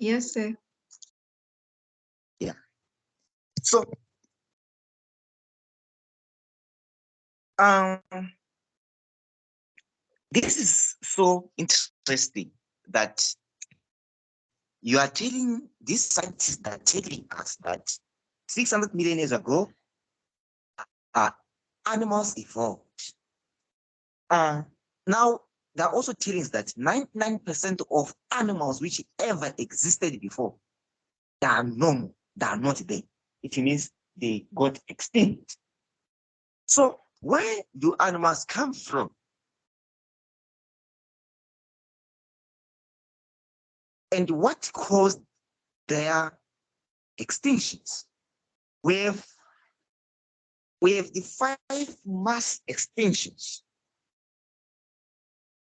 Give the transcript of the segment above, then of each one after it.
Yes, sir. Yeah. So um this is so interesting that you are telling these scientists that telling us that 600 million years ago, uh, animals evolved. Uh, Now, they're also telling us that 99% of animals which ever existed before, they are normal, they are not there. It means they got extinct. So, where do animals come from? And what caused their extinctions? We have, we have the five mass extinctions.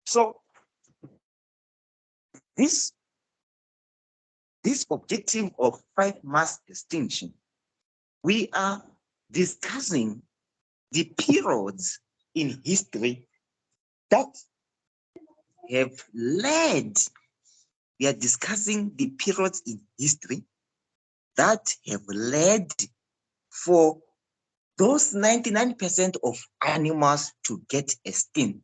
So, this, this objective of five mass extinction, we are discussing the periods in history that have led, we are discussing the periods in history that have led for those 99% of animals to get extinct.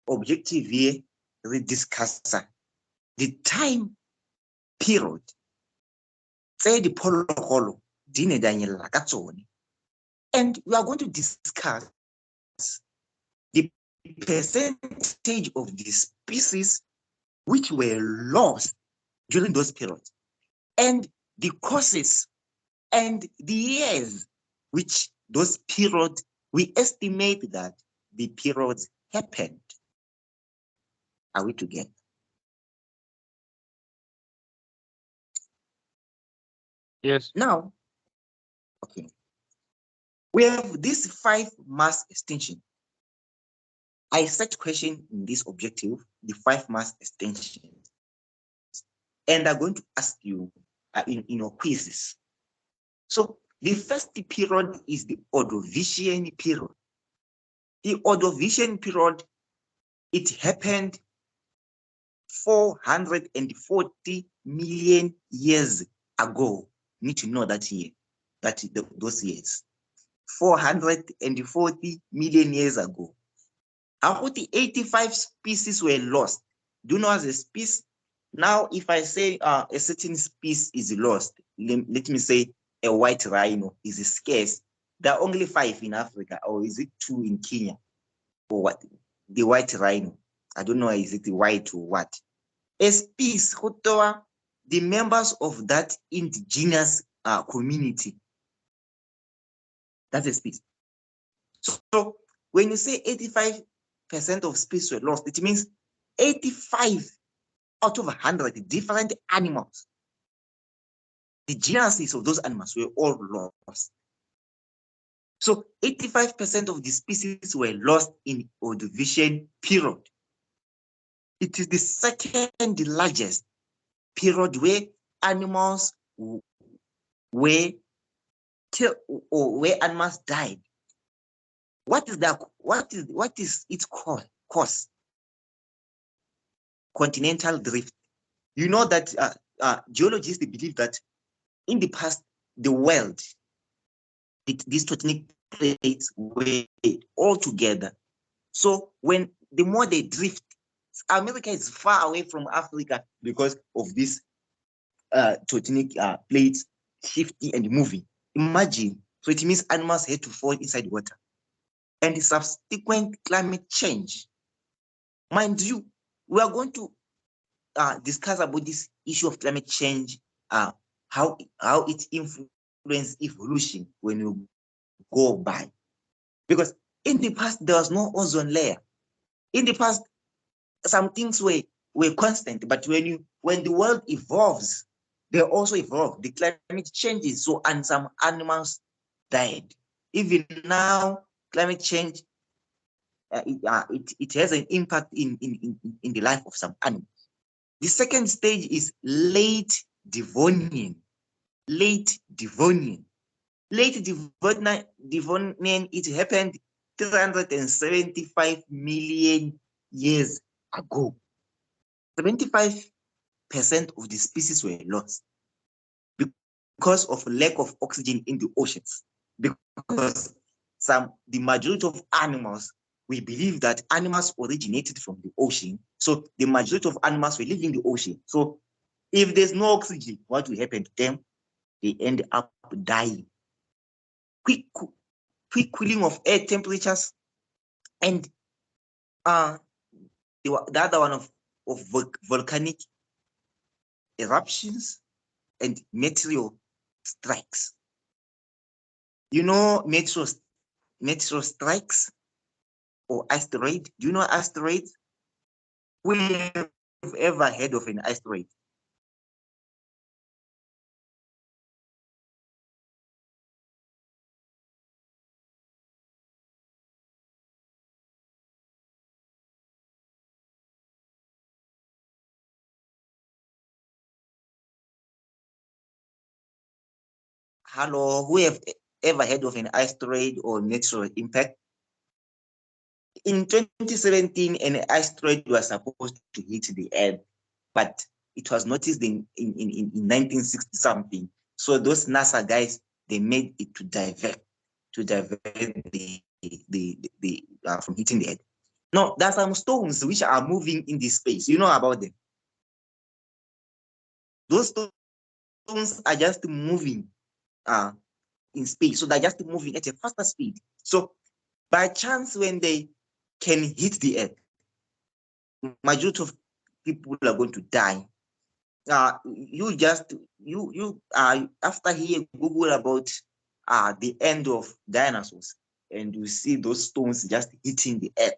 Objective here, we discuss the time period tse diphologolo di ne di anyella ka tsone. And we are going to discuss the percentage of the species which were lost during those periods, and the causes and the years which those periods, we estimate that the periods happened. Are we together? Yes. Now, okay, we have this five mass extinction. I set question in this objective, the five mass extinctions, and I'm going to ask you in your quizzes. So the first period is the Ordovician period. The Ordovician period, it happened 440 million years ago. You need to know that year, those years. 440 million years ago. About the 85 species were lost. Do you know as a species? Now, if I say a certain species is lost, let me say a white rhino is scarce. There are only 5 in Africa, or is it 2 in Kenya? Or what? The white rhino. I don't know, is it white or what? A species, the members of that indigenous community. That's a species. So when you say 85% of species were lost, it means 85 out of 100 different animals. The genuses of those animals were all lost. So 85% of the species were lost in Ordovician period. It is the second largest period where animals were killed or where animals died. What is that? What is its cause? Continental drift. You know that geologists believe that in the past, the world, these tectonic plates were all together. So when the more they drift, America is far away from Africa because of this tectonic plates shifting and moving. Imagine, so it means animals had to fall inside water. And the subsequent climate change. Mind you, we are going to discuss about this issue of climate change, how it influences evolution when you go by. Because in the past, there was no ozone layer. In the past, some things were constant, but when the world evolves, they also evolve. The climate changes, so and some animals died. Even now, climate change it has an impact in the life of some animals. The second stage is late Devonian. Late Devonian. Late Devonian, it happened 375 million years ago. 75% of the species were lost because of lack of oxygen in the oceans. Because the majority of animals, we believe that animals originated from the ocean. So the majority of animals were living in the ocean. So if there's no oxygen, what will happen to them? They end up dying. Quick cooling of air temperatures, and the other one of volcanic eruptions and meteor strikes. You know meteor strikes or asteroid? Do you know asteroids? We have ever heard of an asteroid? Hello, who have ever heard of an asteroid or meteor impact? In 2017, an asteroid was supposed to hit the Earth, but it was noticed in 1960 something. So those NASA guys, they made it to divert from hitting the Earth. No, there are some stones which are moving in this space. You know about them. Those stones are just moving in space. So they're just moving at a faster speed. So by chance, when they can hit the Earth, majority of people are going to die. After here Google about the end of dinosaurs, and you see those stones just hitting the Earth.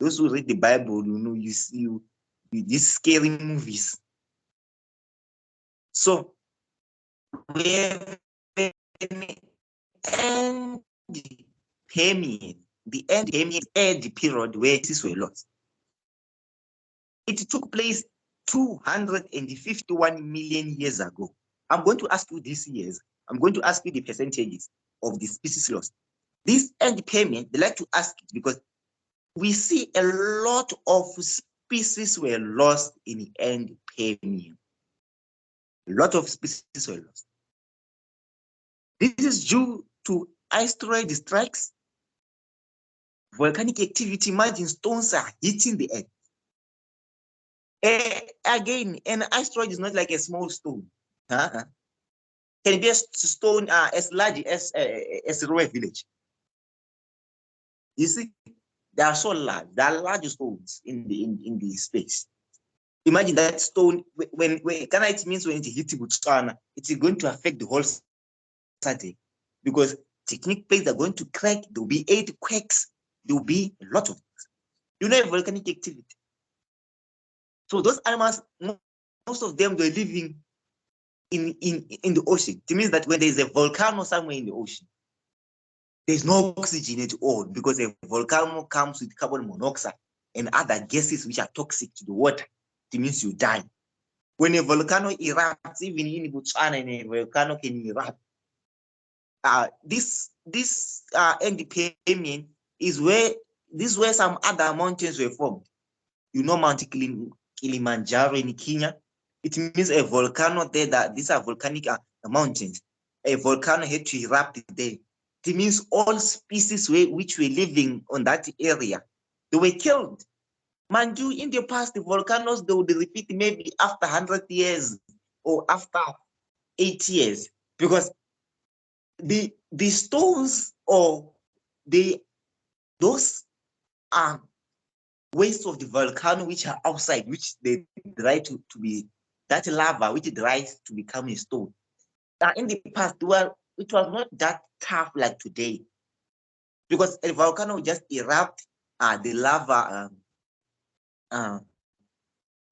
Those who read the Bible, you see these scary movies. So we have end Permian. The end Permian age period where this were lost. It took place 251 million years ago. I'm going to ask you these years. I'm going to ask you the percentages of the species lost. This end Permian, they like to ask it because we see a lot of species were lost in the end Permian. A lot of species were lost. This is due to asteroid strikes, volcanic activity. Imagine stones are hitting the Earth. Again, an asteroid is not like a small stone. Can be a stone as large as Roe Village. You see, they are so large. They are large stones in the space. Imagine that stone when it means when it hits Botswana, it's going to affect the whole city because tectonic plates are going to crack. There will be earthquakes. There will be a lot of things. You know, volcanic activity. So those animals, most of them, they're living in the ocean. It means that when there's a volcano somewhere in the ocean, there's no oxygen at all because a volcano comes with carbon monoxide and other gases which are toxic to the water. It means you die. When a volcano erupts, even in Botswana, and a volcano can erupt. This end Permian is where some other mountains were formed. You know Mount Kilimanjaro in Kenya. It means a volcano there. That these are volcanic mountains. A volcano had to erupt there. It means all species which were living on that area, they were killed. Mind you, in the past, the volcanoes, they would repeat maybe after 100 years or after 8 years, because the stones or those are waste of the volcano which are outside, which they dry to be that lava which dries to become a stone. In the past, it was not that tough like today, because a volcano just erupt, the lava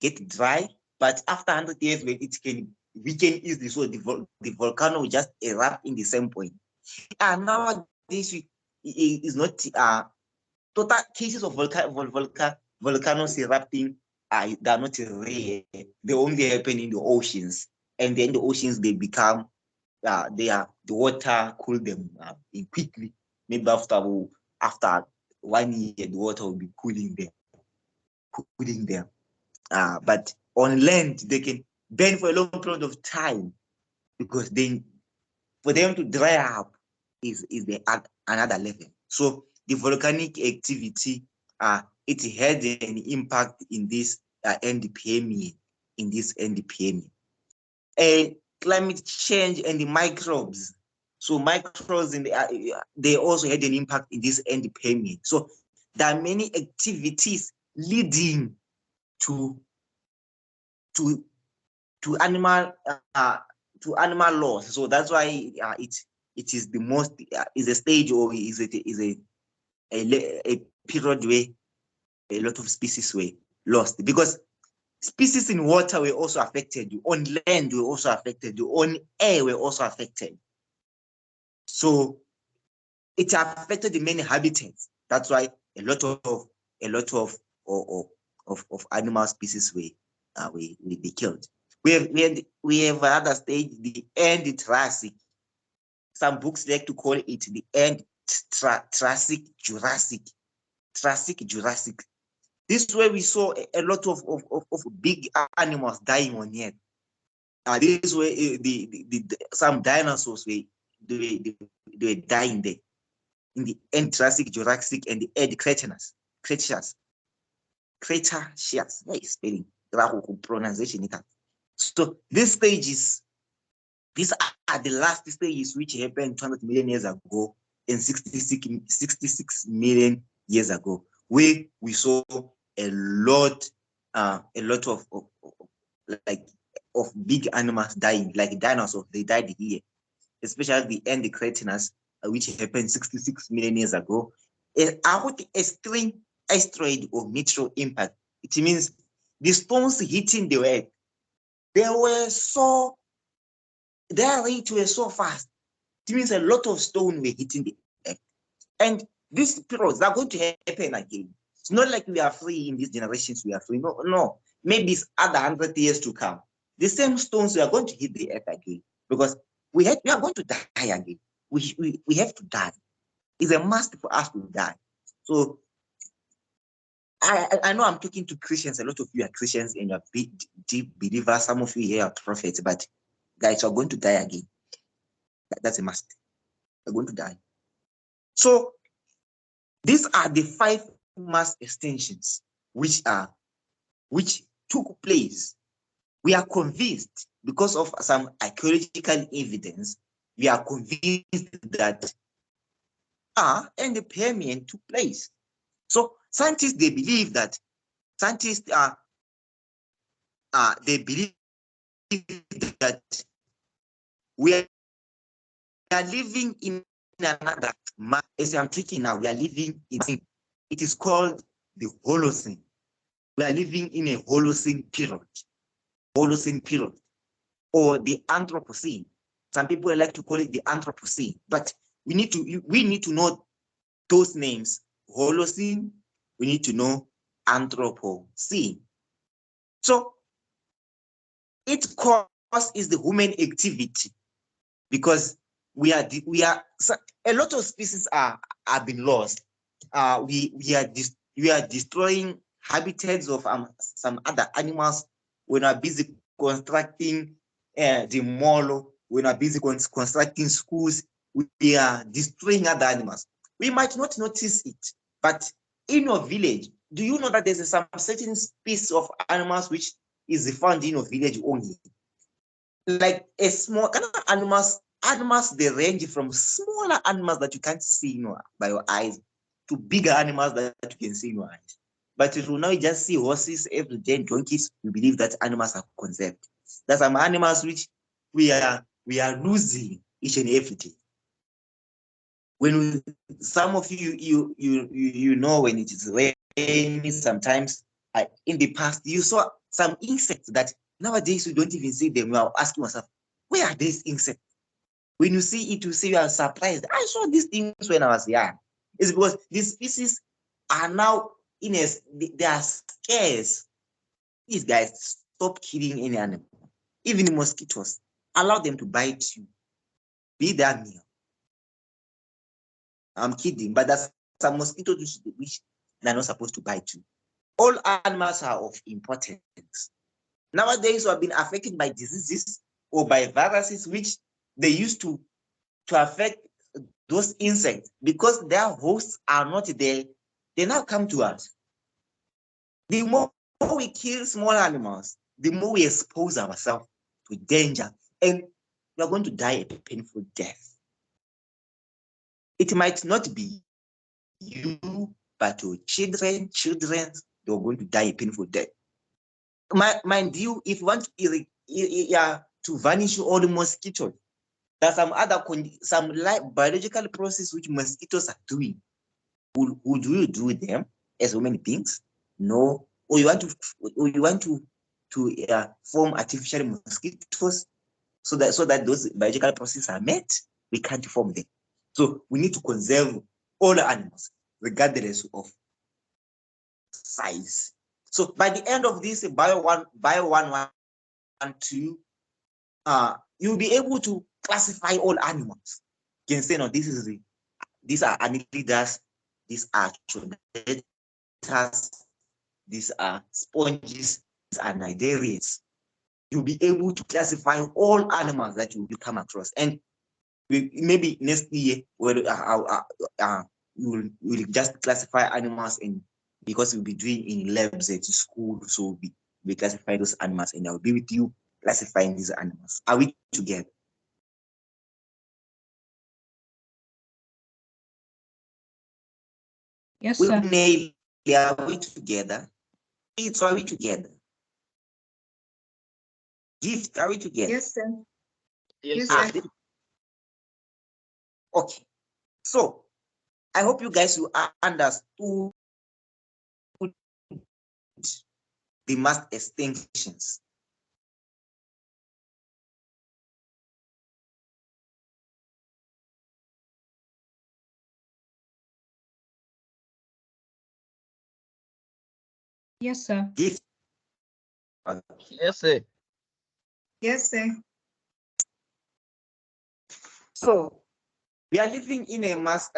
get dry, but after 100 years, we can easily, so the volcano will just erupt in the same point. And nowadays, is not total cases of volcanoes erupting. They are not rare. They only happen in the oceans, and then the oceans they become the water cool them quickly. Maybe after 1 year, the water will be cooling them. But on land, they can burn for a long period of time because then for them to dry up is another level. So the volcanic activity, it had an impact in this end Permian, climate change and the microbes. So microbes they also had an impact in this end Permian. So there are many activities leading to to to animal loss. So that's why it is the most is a stage, or is a period where a lot of species were lost, because species in water were also affected, on land were also affected, on air were also affected. So it affected the many habitats. That's why a lot of animal species were be killed. We have another stage, the end Triassic. Some books like to call it the end Triassic Jurassic. Jurassic. This is where we saw a lot of big animals dying on Earth. This is where some dinosaurs they were dying there in the end Triassic, Jurassic, and the end Cretaceous. Cretaceous. Spelling. Pronunciation. So these are the last stages which happened 200 million years ago and 66 million years ago, where we saw a lot of big animals dying, like dinosaurs. They died here, especially the end Cretaceous, which happened 66 million years ago. After a extreme asteroid or meteor impact, it means the stones hitting the Earth, their rate were so fast. It means a lot of stone were hitting the Earth. And these periods are going to happen again. It's not like we are free in these generations, we are free. No. Maybe it's other 100 years to come. The same stones are going to hit the Earth again, because we are going to die again. We have to die. It's a must for us to die. So I know I'm talking to Christians. A lot of you are Christians and you're deep believers. Some of you here are prophets, but guys are going to die again. That's a must. We're going to die. So these are the 5 mass extinctions which took place. We are convinced, because of some archaeological evidence, we are convinced that and the Permian took place. So scientists, they believe that they believe that we are living in another, as I'm speaking now, we are living in, it is called the Holocene. We are living in a Holocene period, or the Anthropocene. Some people like to call it the Anthropocene, but we need to know those names. Holocene, we need to know Anthropocene. So its cause is the human activity, because we are a lot of species are been lost. We are destroying habitats of some other animals. We're not busy constructing the mall. We're not busy constructing schools. We are destroying other animals. We might not notice it, but in your village, do you know that there's some certain species of animals which is found in your village only? Like a small kind of animals, they range from smaller animals that you can't see by your eyes to bigger animals that you can see in your eyes. But if you now just see horses every day, donkeys, we believe that animals are conserved. There's some animals which we are losing each and every day. When some of you know, when it is raining, sometimes in the past you saw some insects that nowadays we don't even see them. We are asking ourselves, where are these insects? When you see it, you say you are surprised. I saw these things when I was young. It's because these species are now they are scarce. These guys, stop killing any animal. Even the mosquitoes, allow them to bite you. Be their meal. I'm kidding, but there's some mosquitoes which they're not supposed to bite you. all animals are of importance. Nowadays, we have been affected by diseases or by viruses, which they used to affect those insects because their hosts are not there. They now come to us. The more we kill small animals, the more we expose ourselves to danger, and we are going to die a painful death. It might not be you, but your children, they're going to die a painful death. Mind you, if you want to vanish all the mosquitoes, there's some other biological process which mosquitoes are doing. Would you do them as human beings? No. Or you want to form artificial mosquitoes so that those biological processes are met? We can't form them. So we need to conserve all the animals, regardless of size. So by the end of this bio 112, you'll be able to classify all animals. You can say, no, these are annelidas, these are chordatas, these are sponges, these are cnidarians. You'll be able to classify all animals that you will come across. And maybe next year, we'll just classify animals, and because we'll be doing in labs at school, so we classify those animals, and I'll be with you classifying these animals. Are we together? Yes, sir. Are we together? Are we together? Gift, are we together? Yes, sir. Yes, sir. Okay. So I hope you guys will understood the mass extinctions. Yes, sir. Gift. Yes, sir. Yes, sir. So we are living in a mass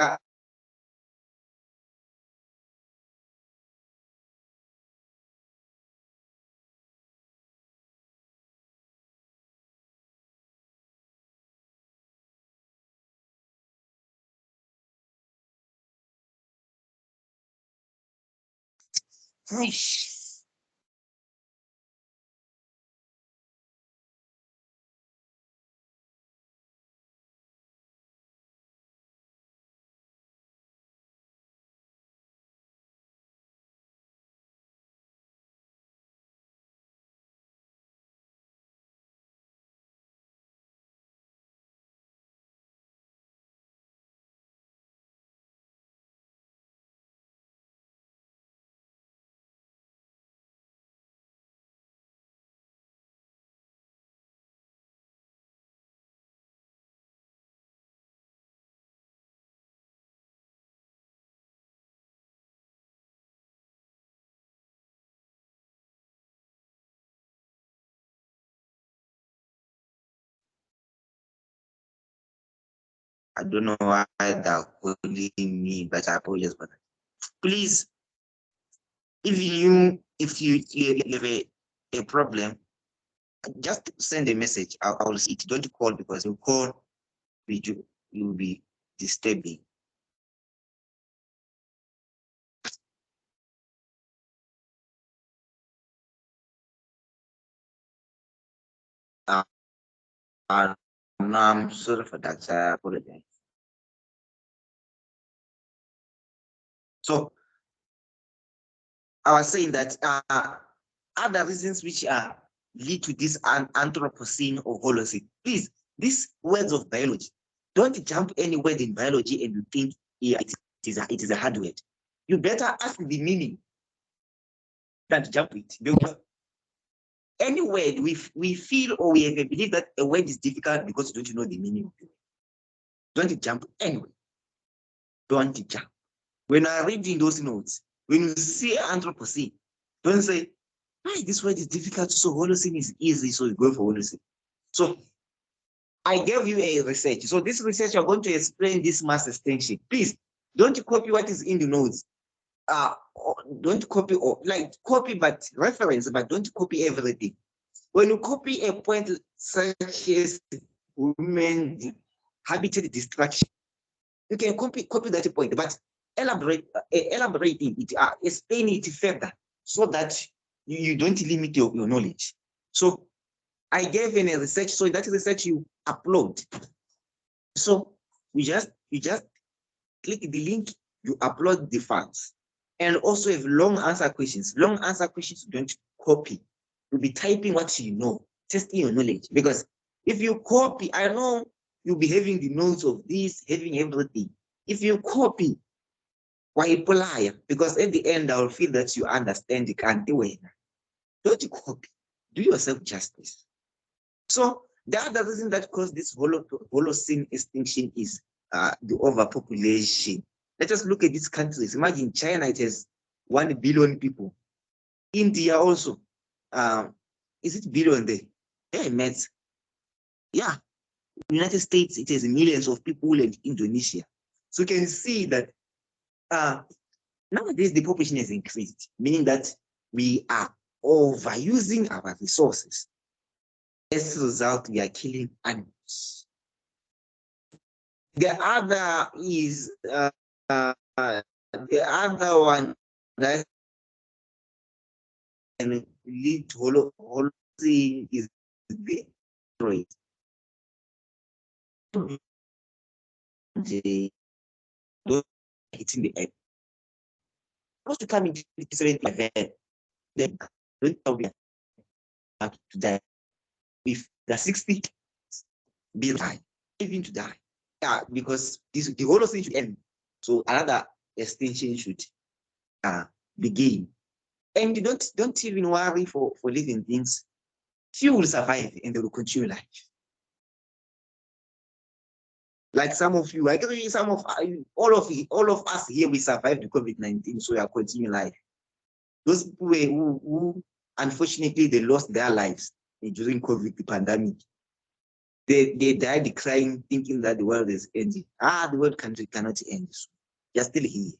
I don't know why they're calling me, but I apologize for that. Please, if you have a problem, just send a message. I'll see it. Don't call, because you call, you'll be disturbing. No, I'm sorry for that. I apologize. So I was saying that other reasons which lead to this Anthropocene or Holocene. Please, these words of biology, don't jump any word in biology and you think, yeah, it is a hard word. You better ask the meaning than jump it. Any word we feel or we believe that a word is difficult because you don't know the meaning of it. Don't jump anyway. Don't jump. When I read in those notes, when you see Anthropocene, don't say, "Hi, this word is difficult, so Holocene is easy, so you go for Holocene." So I gave you a research. So this research, you're going to explain this mass extinction. Please don't copy what is in the notes. don't copy or like copy but reference, but don't copy everything. When you copy a point such as women habitat destruction, you can copy that point, but elaborate it, explain it further so that you don't limit your knowledge. So I gave in a research, so that research you upload. So you just click the link, you upload the files. And also have long answer questions. Long answer questions don't copy. You'll be typing what you know, testing your knowledge. Because if you copy, I know you'll be having the notes of this, having everything. If you copy, why apply? Because at the end, I'll feel that you understand the can't win. Don't copy. Do yourself justice. So the other reason that caused this Holocene extinction is the overpopulation. Let us look at these countries. Imagine China, it has 1 billion people. India also, is it billion there? Yeah, met. Yeah, United States, it has millions of people, and Indonesia. So you can see that nowadays the population has increased, meaning that we are overusing our resources. As a result, we are killing animals. The other is the other one that can lead to Holocene is the rate. It's in the air. Supposed to come into different event, then don't be to die. If the 60 be die, even to die. Yeah, because the whole thing should end. So another extinction should begin. And you don't even worry for living things. Few will survive and they will continue life. Like some of you, I agree, some of all of us here, we survived the COVID-19, so we are continuing life. Those people who unfortunately they lost their lives during COVID, the pandemic, they died crying, thinking that the world is ending. The world cannot end. So you're still here.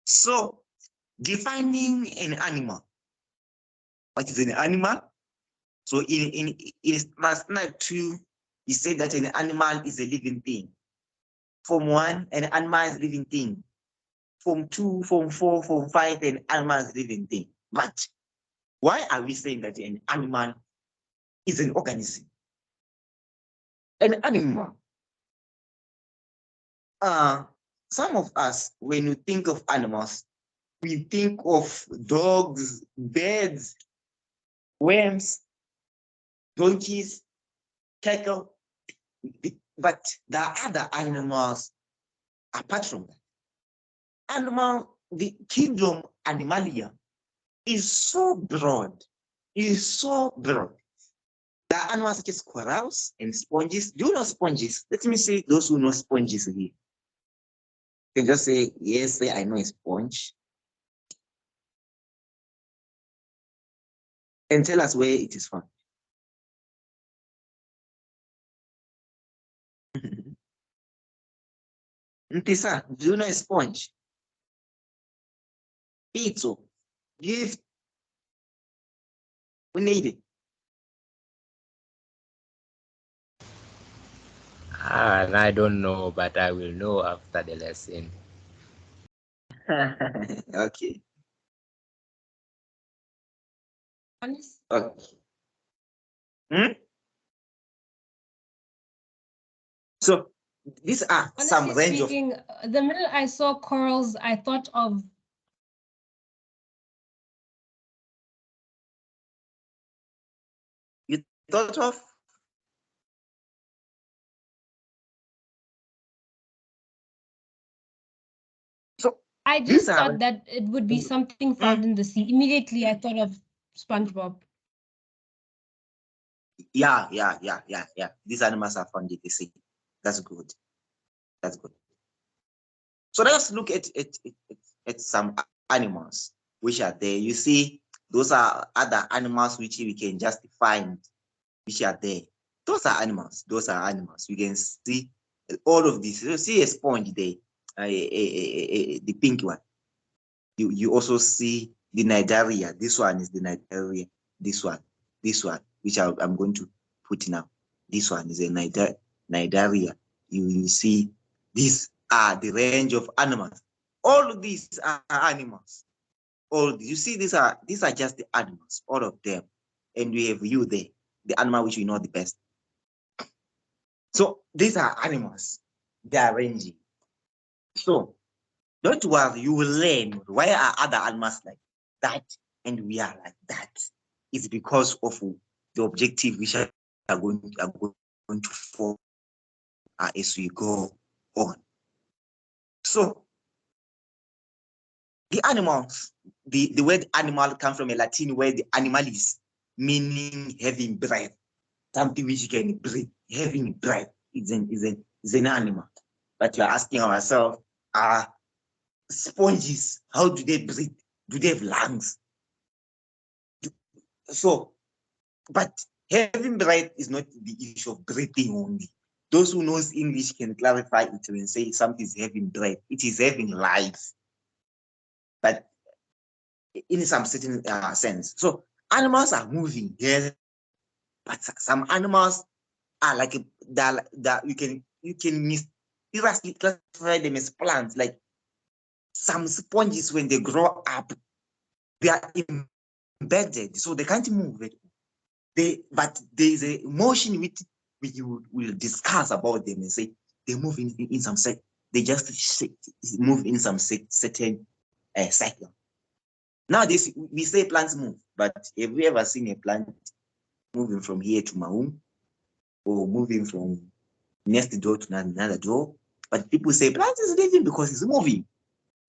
So defining an animal. What is an animal? So in Standard 2, he said that an animal is a living thing. Form 1, an animal is a living thing. Form 2, Form 4, Form 5, an animal is a living thing. But why are we saying that an animal is an organism? An animal. Some of us, when you think of animals, we think of dogs, birds, worms, donkeys, cattle, but there are other animals apart from that. The kingdom Animalia is so broad, There are animals such as corals and sponges. Do you know sponges? Let me say those who know sponges here. You can just say, yes, I know a sponge. And tell us where it is from. Ntisa, do you know a sponge? Pizza, gift. We need it. I don't know, but I will know after the lesson. Okay. Honest. Okay. So these are some Honestly range speaking, the minute I saw corals, I thought of thought of. So I these just are thought that it would be something found in the sea. Immediately, I thought of SpongeBob. yeah. These animals are found in the sea. That's good. That's good. So let's look at some animals which are there. You see, those are other animals which we can just find, which are there. Those are animals. We can see all of this. You see a sponge there. the pink one. You also see the Nidaria. This one is the Nidaria. This one, which I'm going to put now. This one is a Nidaria. You see, these are the range of animals. All of these are animals. All you see, these are just the animals, all of them. And we have you there, the animal which we know the best. So these are animals. They are ranging. So don't worry, you will learn why are other animals like that and we are like that. It's because of the objective which are going to form as we go on. So the animals, the word animal comes from a Latin word animalis, meaning having breath, something which can breathe, having breath is an animal. But we are asking ourselves, sponges, how do they breathe? Do they have lungs? So, but having breath is not the issue of breathing only. Those who knows English can clarify it when say something is having breath. It is having life, but in some certain sense. So animals are moving, yes, but some animals are like that you can mysteriously classify them as plants. Like some sponges, when they grow up, they are embedded, so they can't move it. But there is a motion which we will discuss about them and say they move in some set. They just move in some certain cycle. Nowadays we say plants move, but have you ever seen a plant moving from here to Maum or moving from next door to another door? But people say plant is living because it's moving.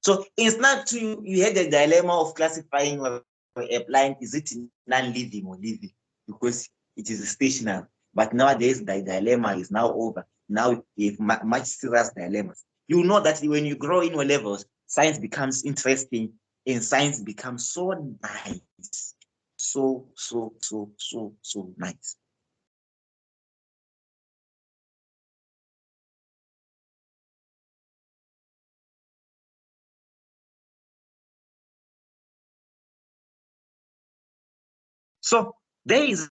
So instead you had the dilemma of classifying a plant, is it non-living or living, because it is stationary. But nowadays the dilemma is now over. Now we have much serious dilemmas. You know that when you grow in your levels, science becomes interesting and science becomes so nice. So nice. So there is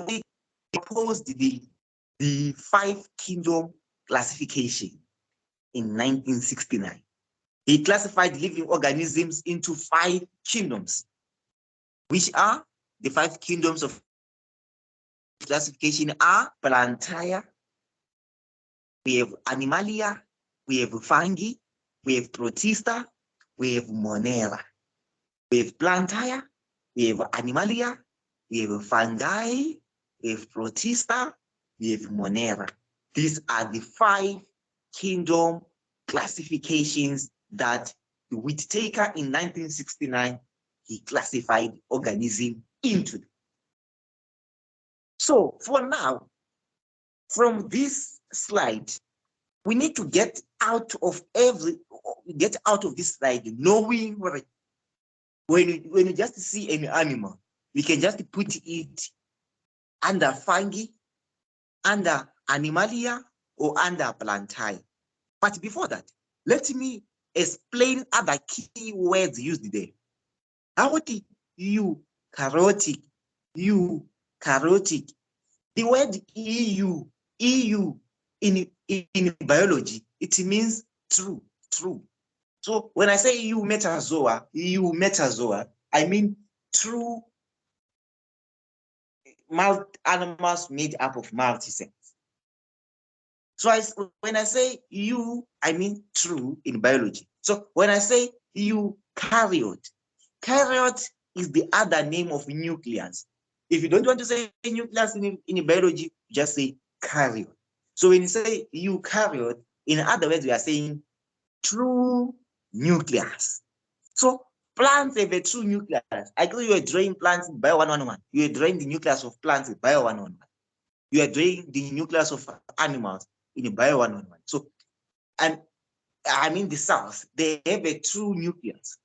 we proposed the 5 kingdom classification in 1969. He classified living organisms into 5 kingdoms, which are the 5 kingdoms of classification are Plantae, we have Animalia, we have Fungi, we have Protista, we have Monera. We have Plantae, we have Animalia, we have Fungi, we have Protista, we have Monera. These are the 5 kingdom classifications that Whittaker in 1969, he classified organism into. So for now, from this slide, we need to get out of this slide knowing when you just see an animal, we can just put it under fungi, under animalia, or under Plantae. But before that, let me explain other key words used there. Aortic, eukaryotic, eukaryotic. The word EU in biology, it means true. So when I say EU metazoa, I mean true animals made up of multicells. So when I say I mean true in biology. So when I say eukaryote, karyote is the other name of nucleus. If you don't want to say nucleus in biology, just say karyote. So when you say eukaryote, in other words, we are saying true nucleus. So plants have a true nucleus. I agree you are drawing plants bio 111. You are drawing the nucleus of plants in bio 111. You are drawing the nucleus of animals in bio 111. So, and I mean the cells, they have a true nucleus.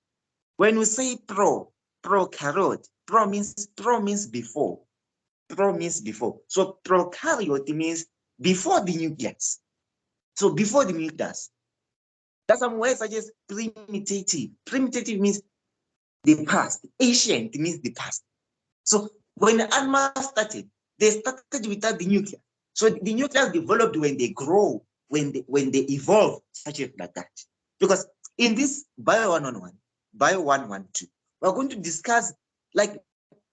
When we say prokaryote, pro means before. Pro means before. So prokaryote means before the nucleus. So before the nucleus. There's some words such as primitive. Primitive means the past. Ancient means the past. So when the animals started, they started without the nucleus. So the nucleus developed when they grow, when they evolve, such as like that. Because in this Bio 111, Bio 112, we're going to discuss, like,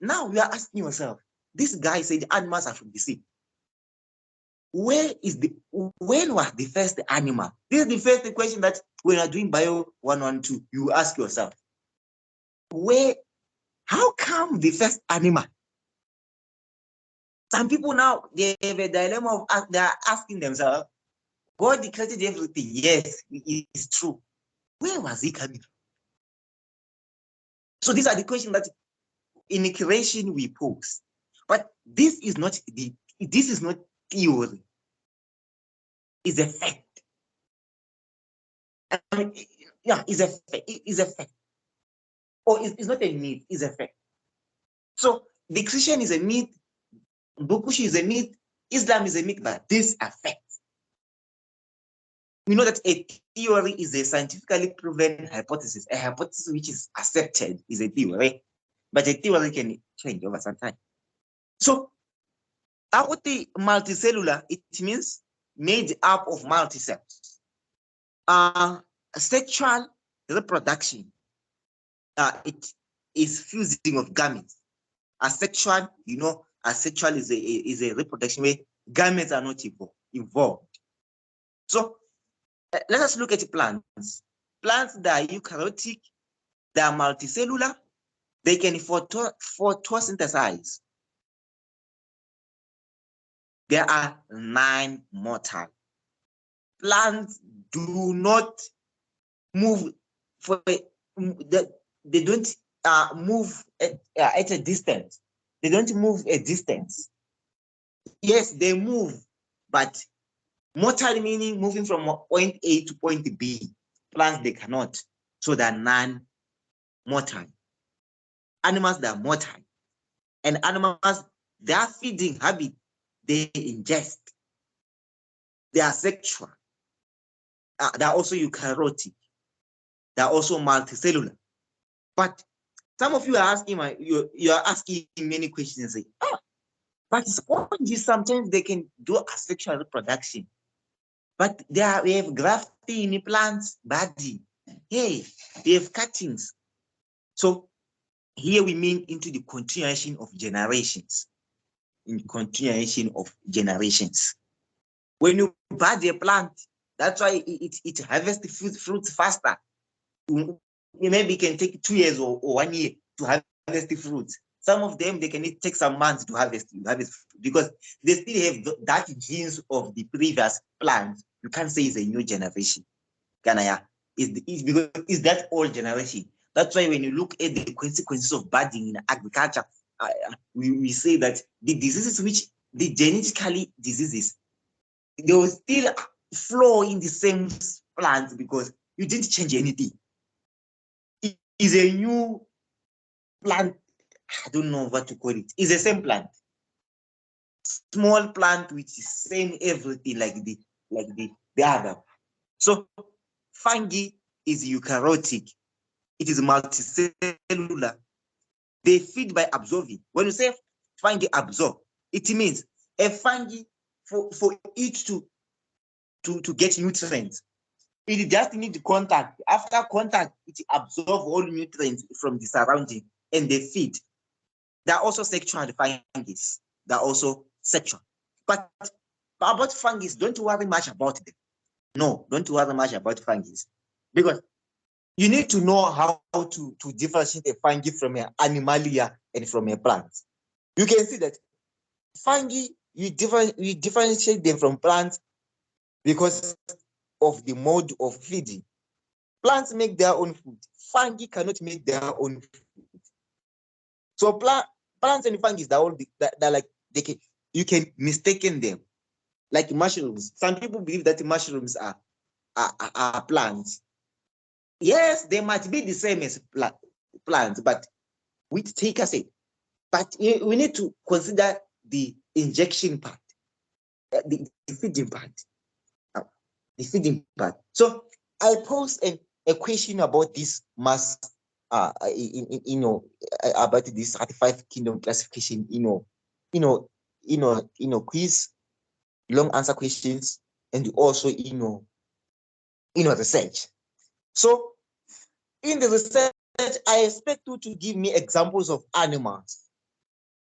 now we are asking yourself, this guy said animals are from the sea. When was the first animal? This is the first question that when you are doing Bio 112, you ask yourself, how come the first animal? Some people now, they have a dilemma of, they are asking themselves, God created everything. Yes, it is true. Where was he coming from? So these are the questions that in creation we pose. But this is not theory. It's a fact. It's a fact. It's a fact. Or it's not a myth, it's a fact. So the Christian is a myth, Bokushi is a myth, Islam is a myth, but these are facts. We know that a theory is a scientifically proven hypothesis. A hypothesis which is accepted is a theory, but a theory can change over some time. So, about the multicellular, it means made up of multicells. Sexual reproduction, it is fusing of gametes. Asexual, asexual is a reproduction where gametes are not involved. So let us look at plants. Plants that are eukaryotic, they are multicellular, they can photosynthesize. There are 9 mortal. Plants do not move they don't move at a distance. They don't move a distance. Yes, they move, but mortal meaning moving from point A to point B. Plants, they cannot. So they're non-mortal. Animals, they're mortal. And animals, their feeding habit, they ingest. They are sexual. They're also eukaryotic. They're also multicellular. But some of you are asking you are asking many questions and say, but sponges sometimes they can do asexual reproduction. But we have grafting in plants body. Hey, they have cuttings. So here we mean into the continuation of generations. In continuation of generations. When you bud a plant, that's why it harvests fruits faster. Maybe it can take 2 years or 1 year to harvest the fruits. Some of them, they can take some months to harvest because they still have that genes of the previous plants. You can't say it's a new generation. It's because it's that old generation. That's why when you look at the consequences of budding in agriculture, we say that the diseases the genetically diseases, they will still flow in the same plant because you didn't change anything. It is a new plant. I don't know what to call it. It's the same plant. Small plant which is same everything like the other. So fungi is eukaryotic. It is multicellular. They feed by absorbing. When you say fungi absorb, it means a fungi for it to get nutrients. It just needs contact. After contact, it absorbs all nutrients from the surrounding and they feed. They're also sexual fungi. They're also sexual. But about fungi, don't worry much about them. No, don't worry much about fungi. Because you need to know how to differentiate a fungi from an animalia and from a plant. You can see that fungi, you differentiate them from plants because of the mode of feeding. Plants make their own food. Fungi cannot make their own food. So plants and fungi, they're like you can mistaken them. Like mushrooms. Some people believe that mushrooms are plants. Yes, they might be the same as plants, but with take us it. But we need to consider the injection part, the feeding part. The feeding part. So I posed a question about this mass, about this 35 kingdom classification, quiz, long answer questions, and also, research. So in the research, I expect you to give me examples of animals,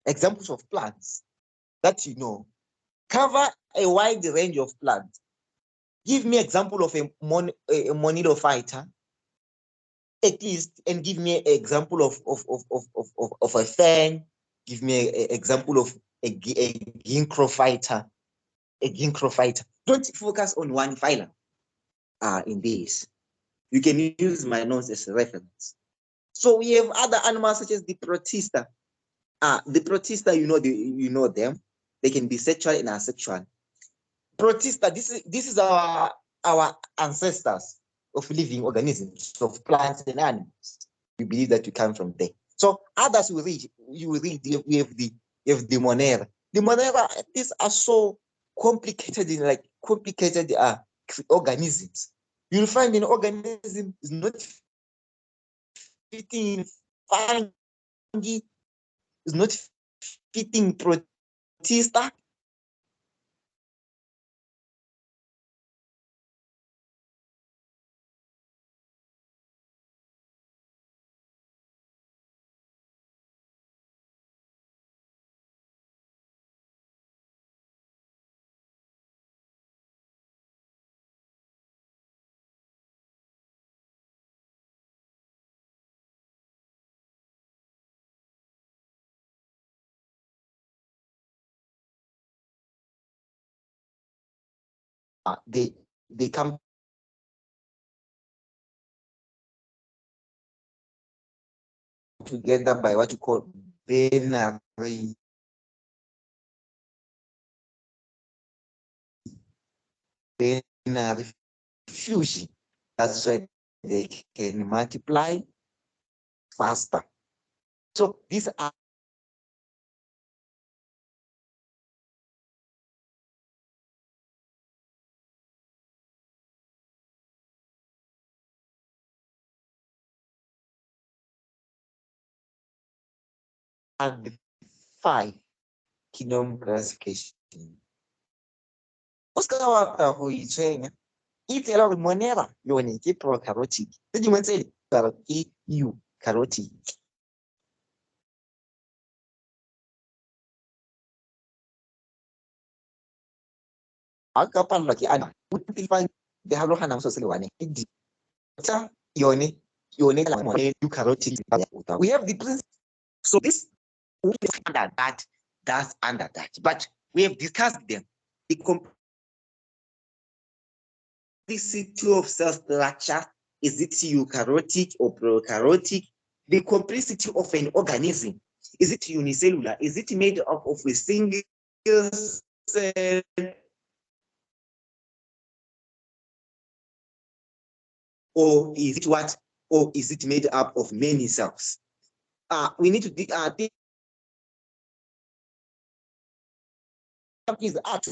examples of plants that cover a wide range of plants. Give me example of a monidophyta, at least, and give me an example of a fern. Give me an example of a ginkgophyta. Don't focus on one phylum. In this, you can use my notes as a reference. So we have other animals such as the protista. The protista, you know them. They can be sexual and asexual. Protista, this is our ancestors of living organisms, of plants and animals. We believe that we come from there. So others you will read, we have the Monera. The Monera, these are so complicated, complicated organisms. You'll find an organism is not fitting fungi, is not fitting protista. They come together by what you call binary fusion. That's why they can multiply faster. So these are the 5 kingdom classification. Oscar wa go itshwenya itse gore monera yone ke prokaryotic tse dingwe tse ke eukaryotic. A ka palelwa ke ana o netefatsa di harologana so se le wane ke di tsa yone eukaryotic. We have the principle. So this under that, that's under that. But we have discussed them. The complexity of cell structure, is it eukaryotic or prokaryotic? The complexity of an organism, is it unicellular? Is it made up of a single cell? Or is it what? Or is it made up of many cells? We need to think is art.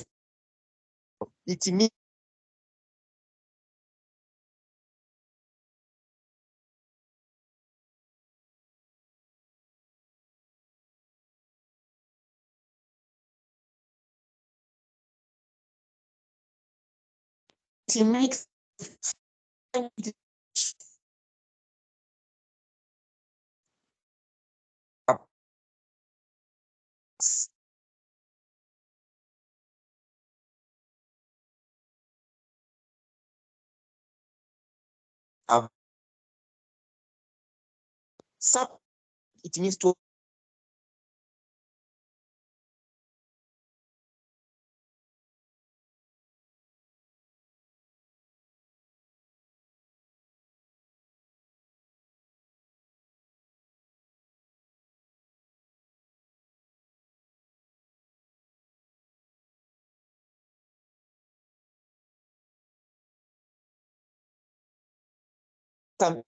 It means it makes sub, it means to some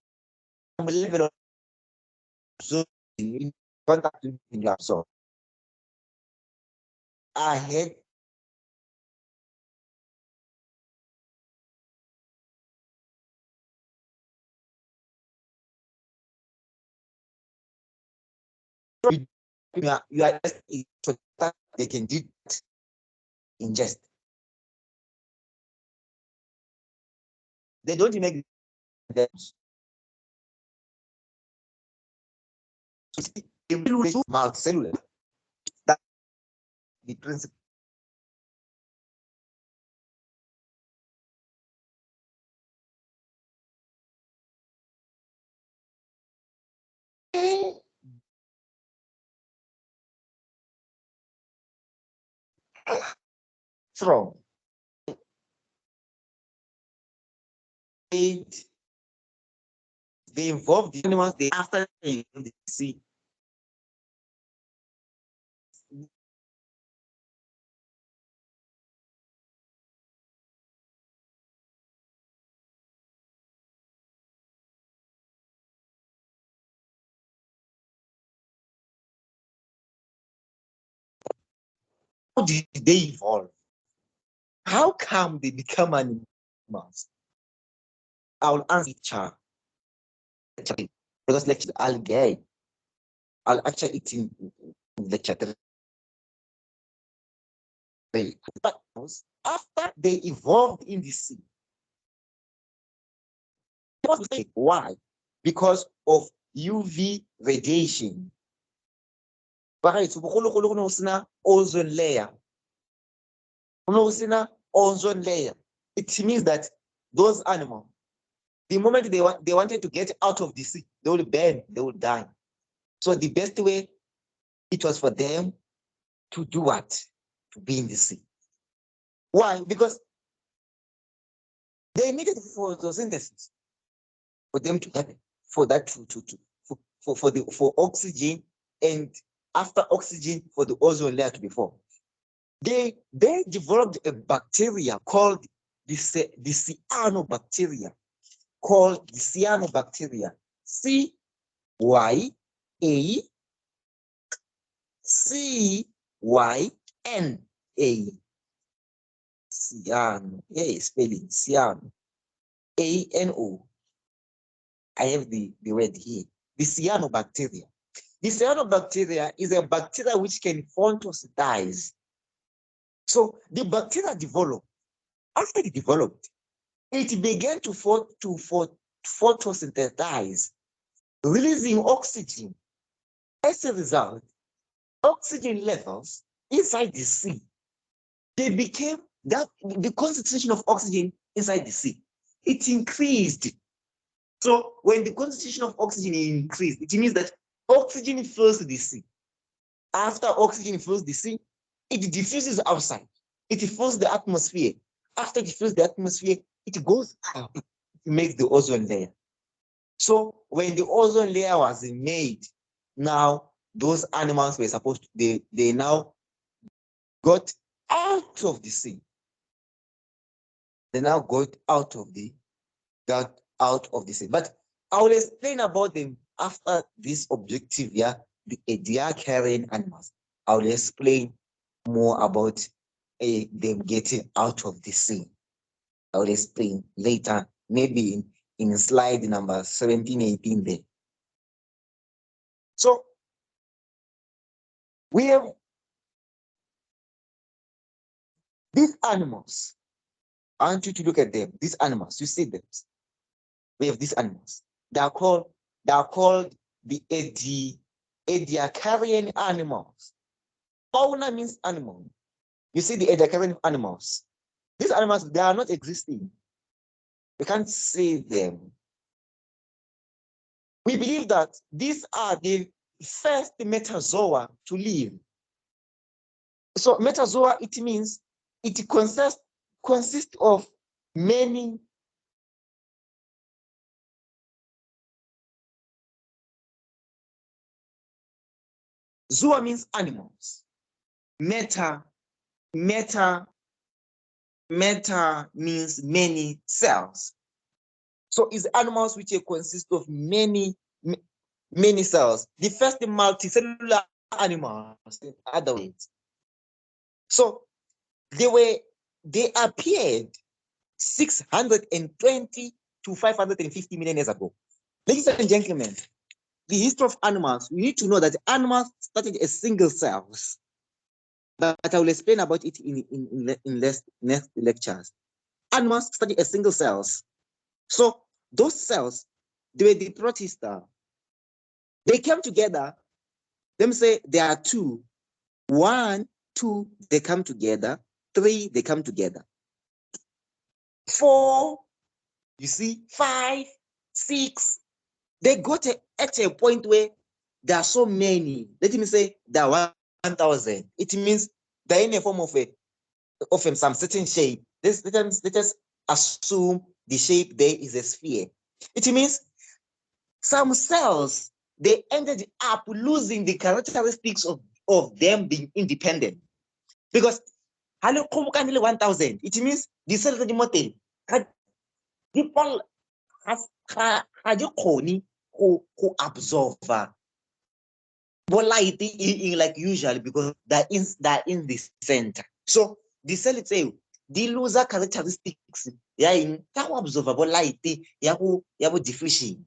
level of so in contact in your absorb. I had You are just so that they can do it ingest. They don't make them. So multicellular. That's the principle. From they involve the animals they after the sea. How did they evolve? How come they become animals? I'll answer lecture because lecture I'll get. I'll actually eat in lecture 3. But after they evolved in the sea, why? Because of UV radiation. Right, ozone layer. Ozone layer. It means that those animals, the moment they wanted to get out of the sea, they will burn, they will die. So the best way it was for them to do what? To be in the sea. Why? Because they needed photosynthesis for them to happen, for that for oxygen, and after oxygen for the ozone layer to be formed. They developed a bacteria called the cyanobacteria, called the cyanobacteria. CYANCYNA. Cyano. Hey, spelling cyano. ANO. I have the word here. The cyanobacteria. The cyanobacteria is a bacteria which can photosynthesize. So the bacteria developed. After it developed, it began to photosynthesize, releasing oxygen. As a result, oxygen levels inside the sea, they became that the concentration of oxygen inside the sea, it increased. So when the concentration of oxygen increased, it means that oxygen fills the sea. After oxygen fills the sea, it diffuses outside. It fills the atmosphere. After it fills the atmosphere, it goes up. It makes the ozone layer. So when the ozone layer was made, now those animals were supposed to, they now got out of the sea. They now got out of the sea. But I will explain about them after this objective here, the Ediacaran animals. I will explain more about them getting out of the sea. I will explain later, maybe in slide number 17, 18 there. So we have these animals. I want you to look at them. These animals, you see them. We have these animals. They are called the Ediacaran animals. Fauna means animal. You see the Ediacaran animals. These animals, they are not existing. We can't see them. We believe that these are the first metazoa to live. So metazoa, it means it consists of many zoa means animals. Meta means many cells. So it's animals which consist of many cells. The first multicellular animals, in other words. So they appeared 620 to 550 million years ago. Ladies and gentlemen, the history of animals, we need to know that animals started as single cells. But I will explain about it in next lectures. Animals started as single cells. So those cells, they were the protista. They came together. Let me say there are two. 1, 2, they come together. 3, they come together. 4, you see, 5, 6, they got at a point where there are so many. Let me say there are 1,000. It means they're in a form of some certain shape. Let us assume the shape there is a sphere. It means some cells, they ended up losing the characteristics of them being independent. Because 1,000, it means the cells are the model. People who absorb light in like usually because they're in the center. So the cell itself, the loser characteristics, yeah, in how absorbable light, yeah, diffusion.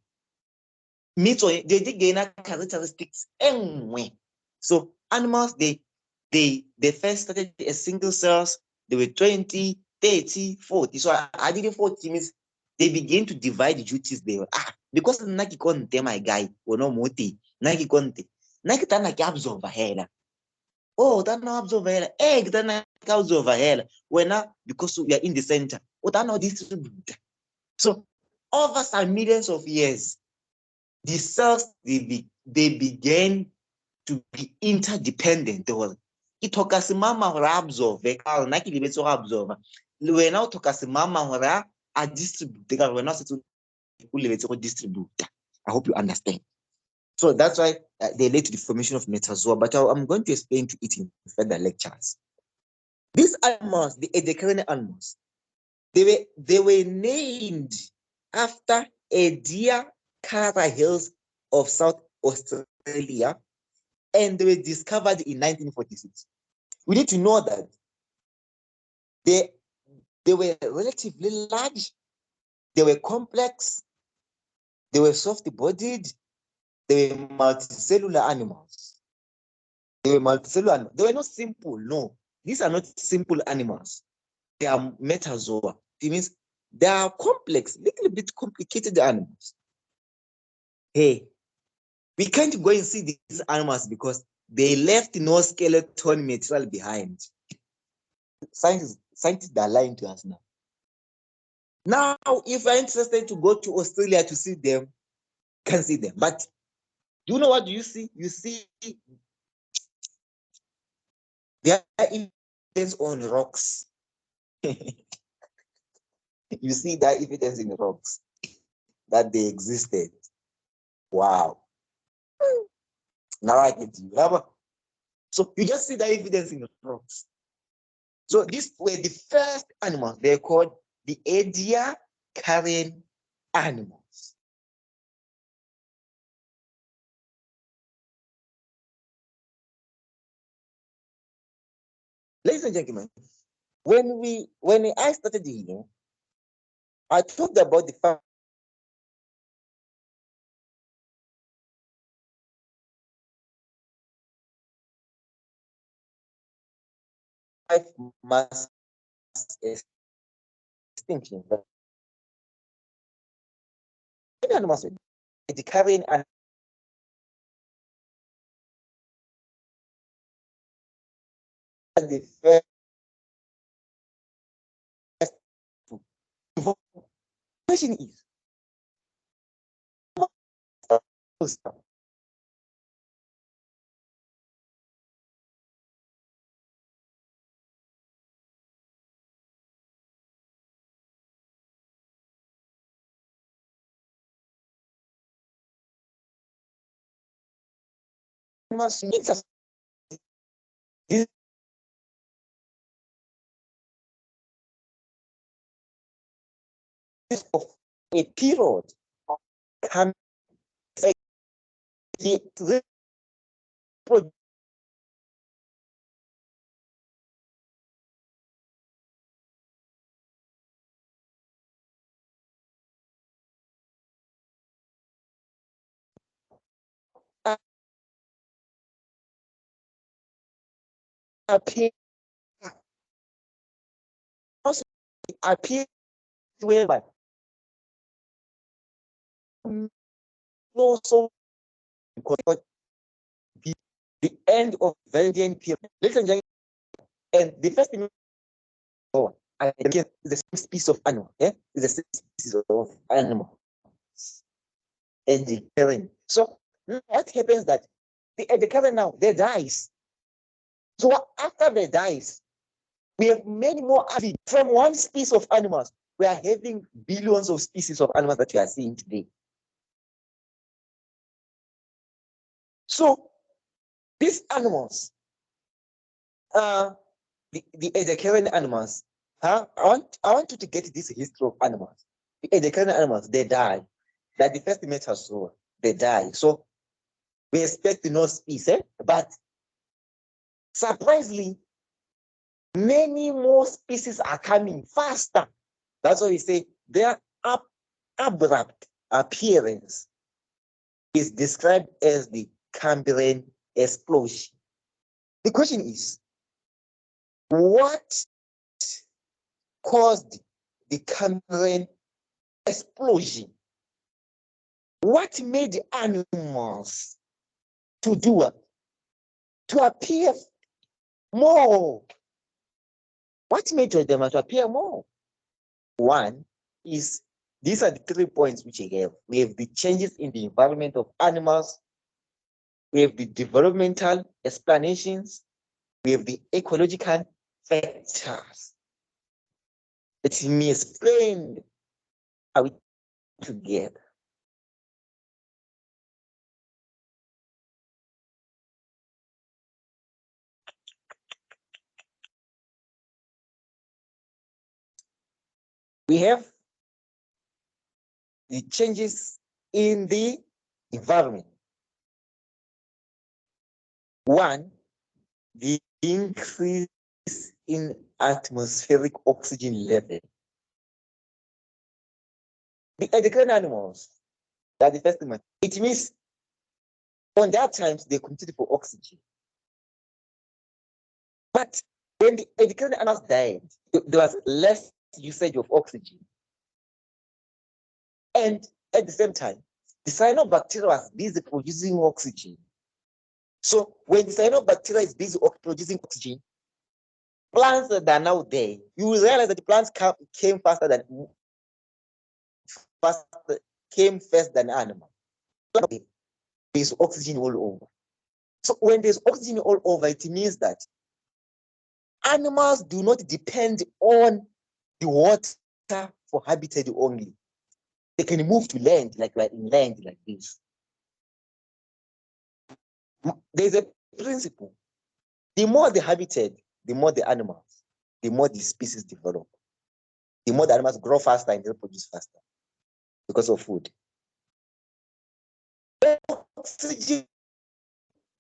Means they gain characteristics anyway. So animals, they first started as single cells. They were 20, 30, 40. So I did 40 means they begin to divide the duties there. Because naki konte my guy, or no moti, naki konte. Naki tana ki absorb hela. Oh, tana absorb hela. Egg tana ki absorb hela. When because we are in the center. Oh, tana distribute. So over some millions of years, the cells they began to be interdependent. Itokasimama hora absorbe kala naki libetso absorber. Wena utokasimama hora a distribute kala wena setso ulebetso distribute. I hope you understand. So that's why they led to the formation of metazoa, but I'm going to explain to it in further lectures. These animals, the Ediacaran animals, they were named after Ediacara Hills of South Australia, and they were discovered in 1946. We need to know that they were relatively large, they were complex, they were soft-bodied, they were multicellular animals. They were multicellular animals. They were not simple, no. These are not simple animals. They are metazoa. It means they are complex, little bit complicated animals. Hey, we can't go and see these animals because they left no skeleton material behind. Scientists are lying to us now. Now, if you're interested to go to Australia to see them, you can see them. But do you know what you see? You see there are evidence on rocks. You see that evidence in rocks that they existed. Wow. Now I get you. So you just see the evidence in the rocks. So these were the first animals. They're called the Ediacaran animals. Ladies and gentlemen, when I started here, I talked about the fact mass extinction. Animals, Ediacaran animals. The first question is, this is of a period can the appear also appear whereby also because the end of Valdian period. Ladies and gentlemen, and the first thing again is the same species of animal. Yeah, it's the same species of animal. And the current. So what happens that the current now they dies. So after they dies, we have many more from one species of animals. We are having billions of species of animals that we are seeing today. So these animals, the Edecaran animals, I want you to get this history of animals. The Edecaran animals, they die. That the first metasaur, they die. So we expect no species, but surprisingly, many more species are coming faster. That's why we say their abrupt appearance is described as the Cambrian explosion. The question is, what caused the Cambrian explosion? What made animals to do what? To appear more. What made them to appear more? One is, these are the 3 points which I gave. We have the changes in the environment of animals. We have the developmental explanations. We have the ecological factors. Let me explain how it together. We have the changes in the environment. One, the increase in atmospheric oxygen level. The Edecaran animals, that the first thing, it means on that times they competed for oxygen. But when the Edecaran animals died, there was less usage of oxygen. And at the same time, the cyanobacteria was busy producing oxygen. So when the cyanobacteria is busy producing oxygen, plants that are now there, you will realize that the plants came first than animals. There's oxygen all over. So when there's oxygen all over, it means that animals do not depend on the water for habitat only. They can move to land, like in land like this. There's a principle. The more the habitat, the more the animals, the more the species develop. The more the animals grow faster and reproduce faster because of food. Oxygen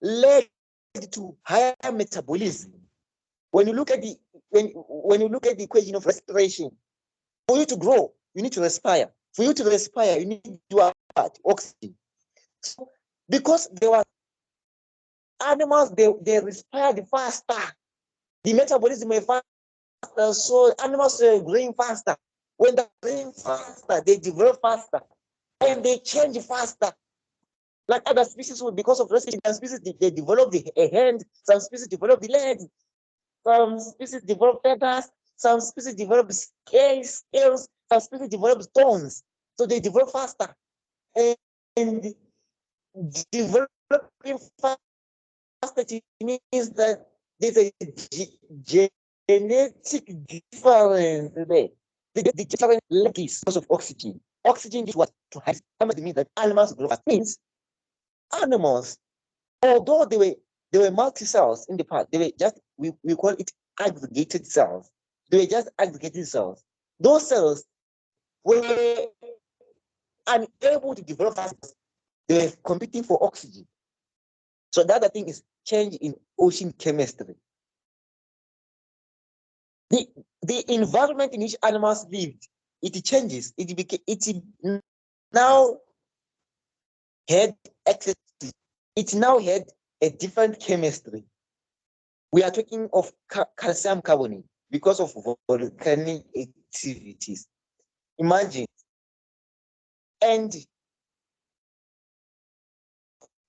led to higher metabolism. When you look at the when you look at the equation of respiration, for you to grow, you need to respire. For you to respire, you need to have oxygen. So, because there were animals, they respired faster. The metabolism is faster, so animals are growing faster. When they're growing faster, they develop faster and they change faster. Like other species, because of respiration, some species they develop a hand, some species develop the legs, some species develop feathers, some species develop scales, some species develop stones. So they develop faster. And developing faster means that there's a genetic difference there. The difference is because of oxygen. Oxygen is what to have. Somebody means that animals grow fast. Means animals, although they were multi-cells in the past, they were just we call it aggregated cells. They were just aggregated cells. Those cells were unable to develop fast. They were competing for oxygen. So the other thing is change in ocean chemistry. The environment in which animals lived, it changes. It now had access. It now had a different chemistry. We are talking of calcium carbonate because of volcanic activities. Imagine, and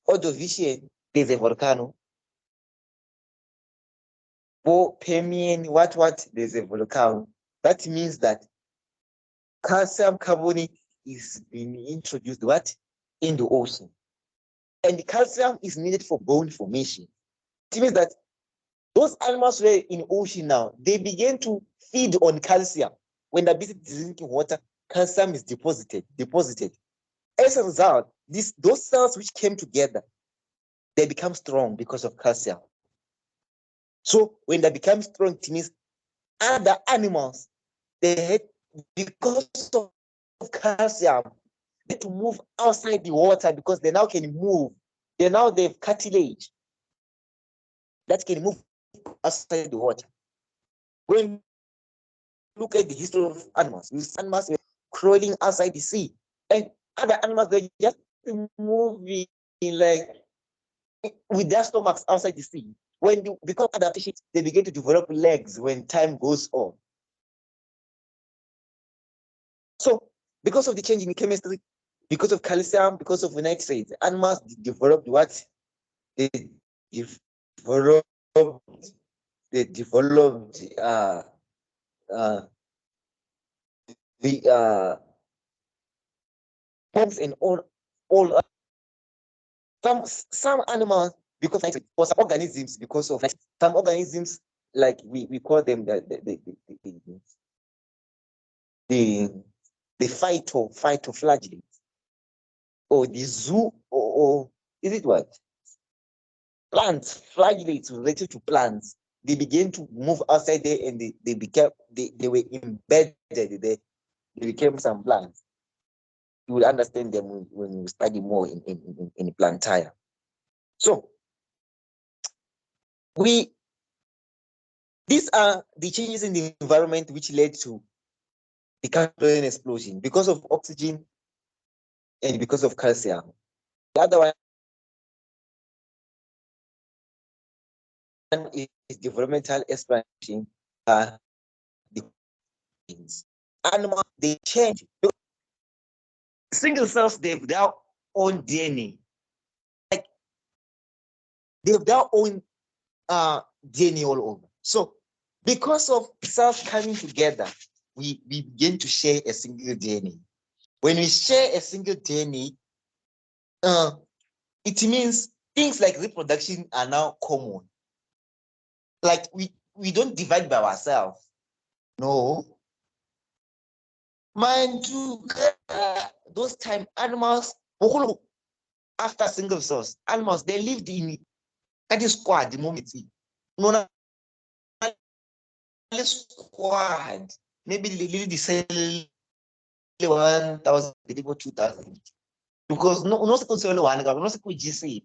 Ordovician, there's a volcano. Permian, what, there's a volcano. That means that calcium carbonate is being introduced in the ocean. And calcium is needed for bone formation. It means that those animals were in ocean now, they begin to feed on calcium. When they're busy drinking water, calcium is deposited. As a result, those cells which came together, they become strong because of calcium. So when they become strong, it means other animals, because of calcium, they to move outside the water because they now can move. They have cartilage that can move outside the water. When you look at the history of animals, animals were crawling outside the sea, and other animals were just moving like with their stomachs outside the sea. Because adaptation, they begin to develop legs when time goes on. So, because of the change in chemistry, because of calcium, because of nitrates, animals developed what? They developed the pumps and all some animals because of for some organisms because of some organisms like we call them the phytoflagellates or the zoo or is it what? Plants, flagellates related to plants. They began to move outside there and they were embedded there. They became some plants. You will understand them when you study more in Plantaya. So these are the changes in the environment which led to the Cambrian explosion because of oxygen and because of calcium. The other one is developmental expansion. The animals, they change. Single cells, they have their own DNA. Like they have their own DNA all over. So because of cells coming together, we begin to share a single DNA. When we share a single DNA, it means things like reproduction are now common. Like we don't divide by ourselves. No. Mind you, those time animals, after single cells, animals, they lived in that is squad the moment. No, squad. Maybe they live the cell 1,000, 2,000. Because no se considerano one, no se conhece.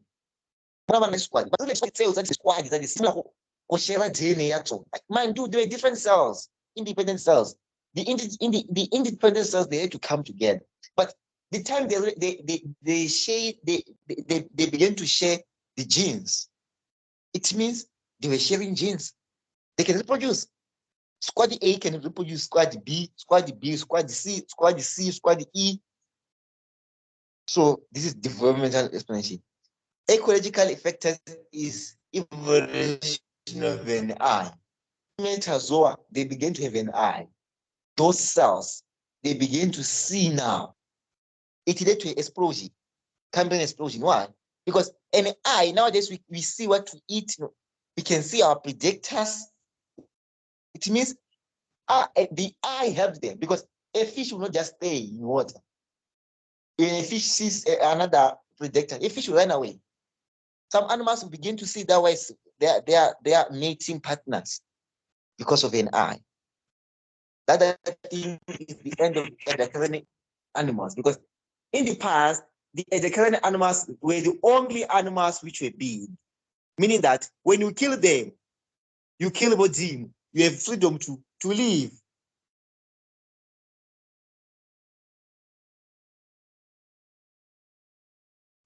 Não squad. But the cells that squad that is similar to share DNA actually. Mind you, there are different cells, independent cells. The independent cells, they had to come together. But the time they share, they began to share the genes. It means they were sharing genes. They can reproduce. Squad A can reproduce squad B, squad C, squad E. So this is developmental explanation. Ecological effect is evolution of an eye. Metazoa, they begin to have an eye. Those cells, they begin to see now. It led to an explosion, Cambrian explosion. Why? Because an eye, nowadays we see what to eat. We can see our predators. It means the eye helps them because a fish will not just stay in water. When a fish sees another predator, a fish will run away. Some animals will begin to see that way they are mating partners because of an eye. That is the end of the animals because in the past, the Edekarian animals were the only animals which were big, meaning that when you kill them, you kill them, you have freedom to live.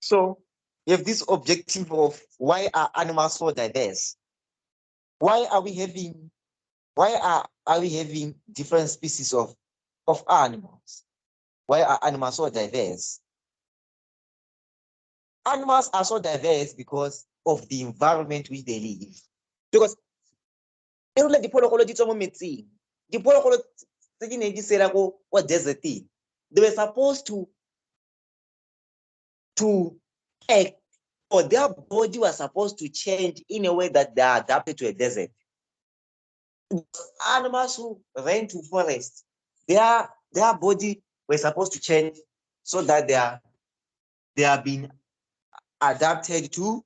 So you have this objective of why are animals so diverse? why are we having different species of animals? Why are animals so diverse? Animals are so diverse because of the environment which they live. Because like diphologolo di tswa mo metsing. Diphologolo tse di ne di sela ko deserting. They were supposed to act, or their body was supposed to change in a way that they are adapted to a desert. Animals who ran to forest, their body were supposed to change so that they are being adapted to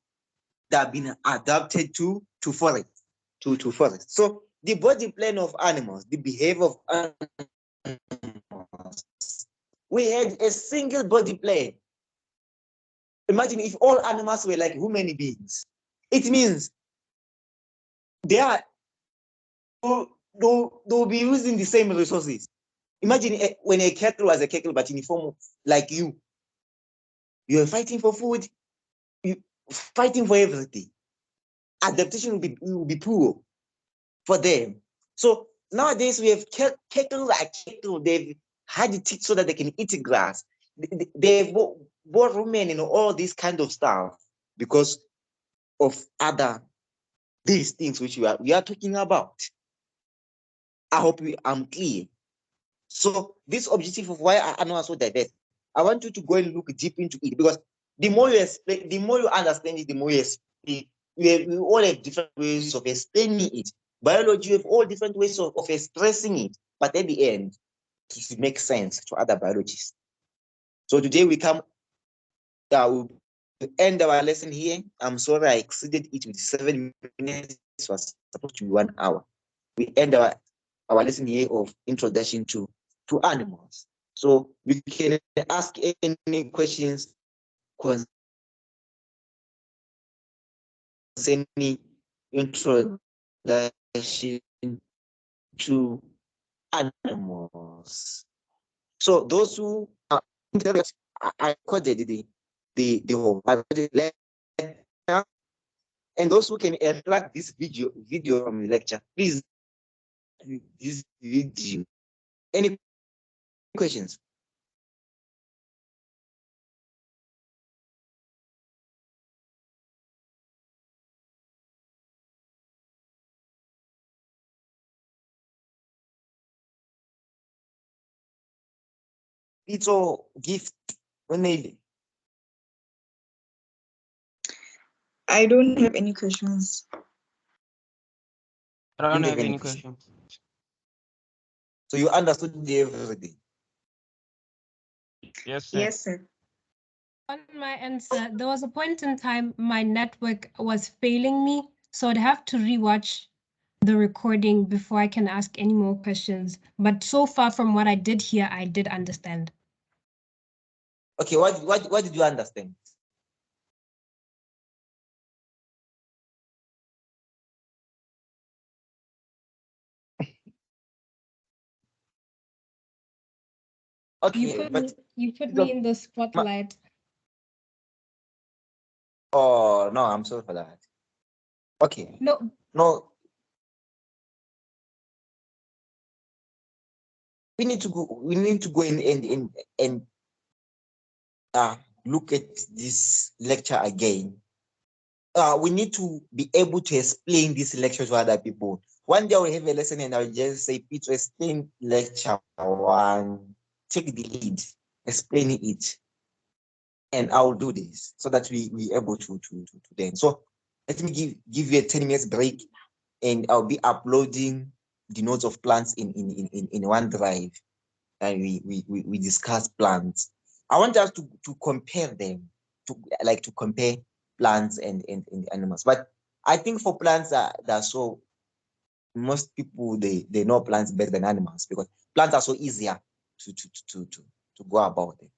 forest, to forest. So the body plan of animals, the behavior of animals, we had a single body plan. Imagine if all animals were like human beings. It means they will be using the same resources. Imagine when a cattle was a cattle, but in form like you are fighting for food, you fighting for everything. Adaptation will be poor for them. So nowadays we have cattle like cattle. They've had it so that they can eat grass. They've bought rumen and all this kind of stuff because of these things which we are talking about. I hope I'm clear. So this objective of why are animals so diverse, I want you to go and look deep into it, because the more you explain, the more you understand it, the more you explain. We all have different ways of explaining it. Biology, you have all different ways of expressing it, but at the end, it should make sense to other biologists. So today we we'll end our lesson here. I'm sorry I exceeded it with 7 minutes. It was supposed to be 1 hour. We end our lesson here of introduction to animals. So we can ask any questions concerning introduction to animals. So those who are interested, I recorded the whole lecture, and those who can extract this video from the lecture, please this video. Any questions? It's all gift. I don't have any questions. I don't have any questions. So you understood everything? Yes, sir. Yes, sir. On my answer, there was a point in time my network was failing me, so I'd have to rewatch the recording before I can ask any more questions. But so far from what I did hear, I did understand. Okay, what did you understand? Okay, You put me in the spotlight. Oh no, I'm sorry for that. Okay. No, we need to go and look at this lecture again. We need to be able to explain this lecture to other people. One day I will have a lesson and I'll just say, Peter, explain lecture 1. Take the lead, explain it. And I'll do this so that we able to then. So let me give you a 10 minutes break, and I'll be uploading the notes of plants in OneDrive, and we discuss plants. I want us to compare them, to compare plants and animals. But I think for plants so most people they know plants better than animals, because plants are so easier to go about it.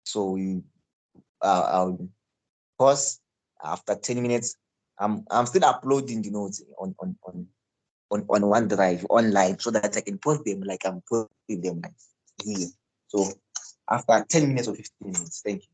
So I'll pause after 10 minutes. I'm still uploading the notes on OneDrive online, so that I can post them like I'm posting them like here. So after 10 minutes or 15 minutes. Thank you.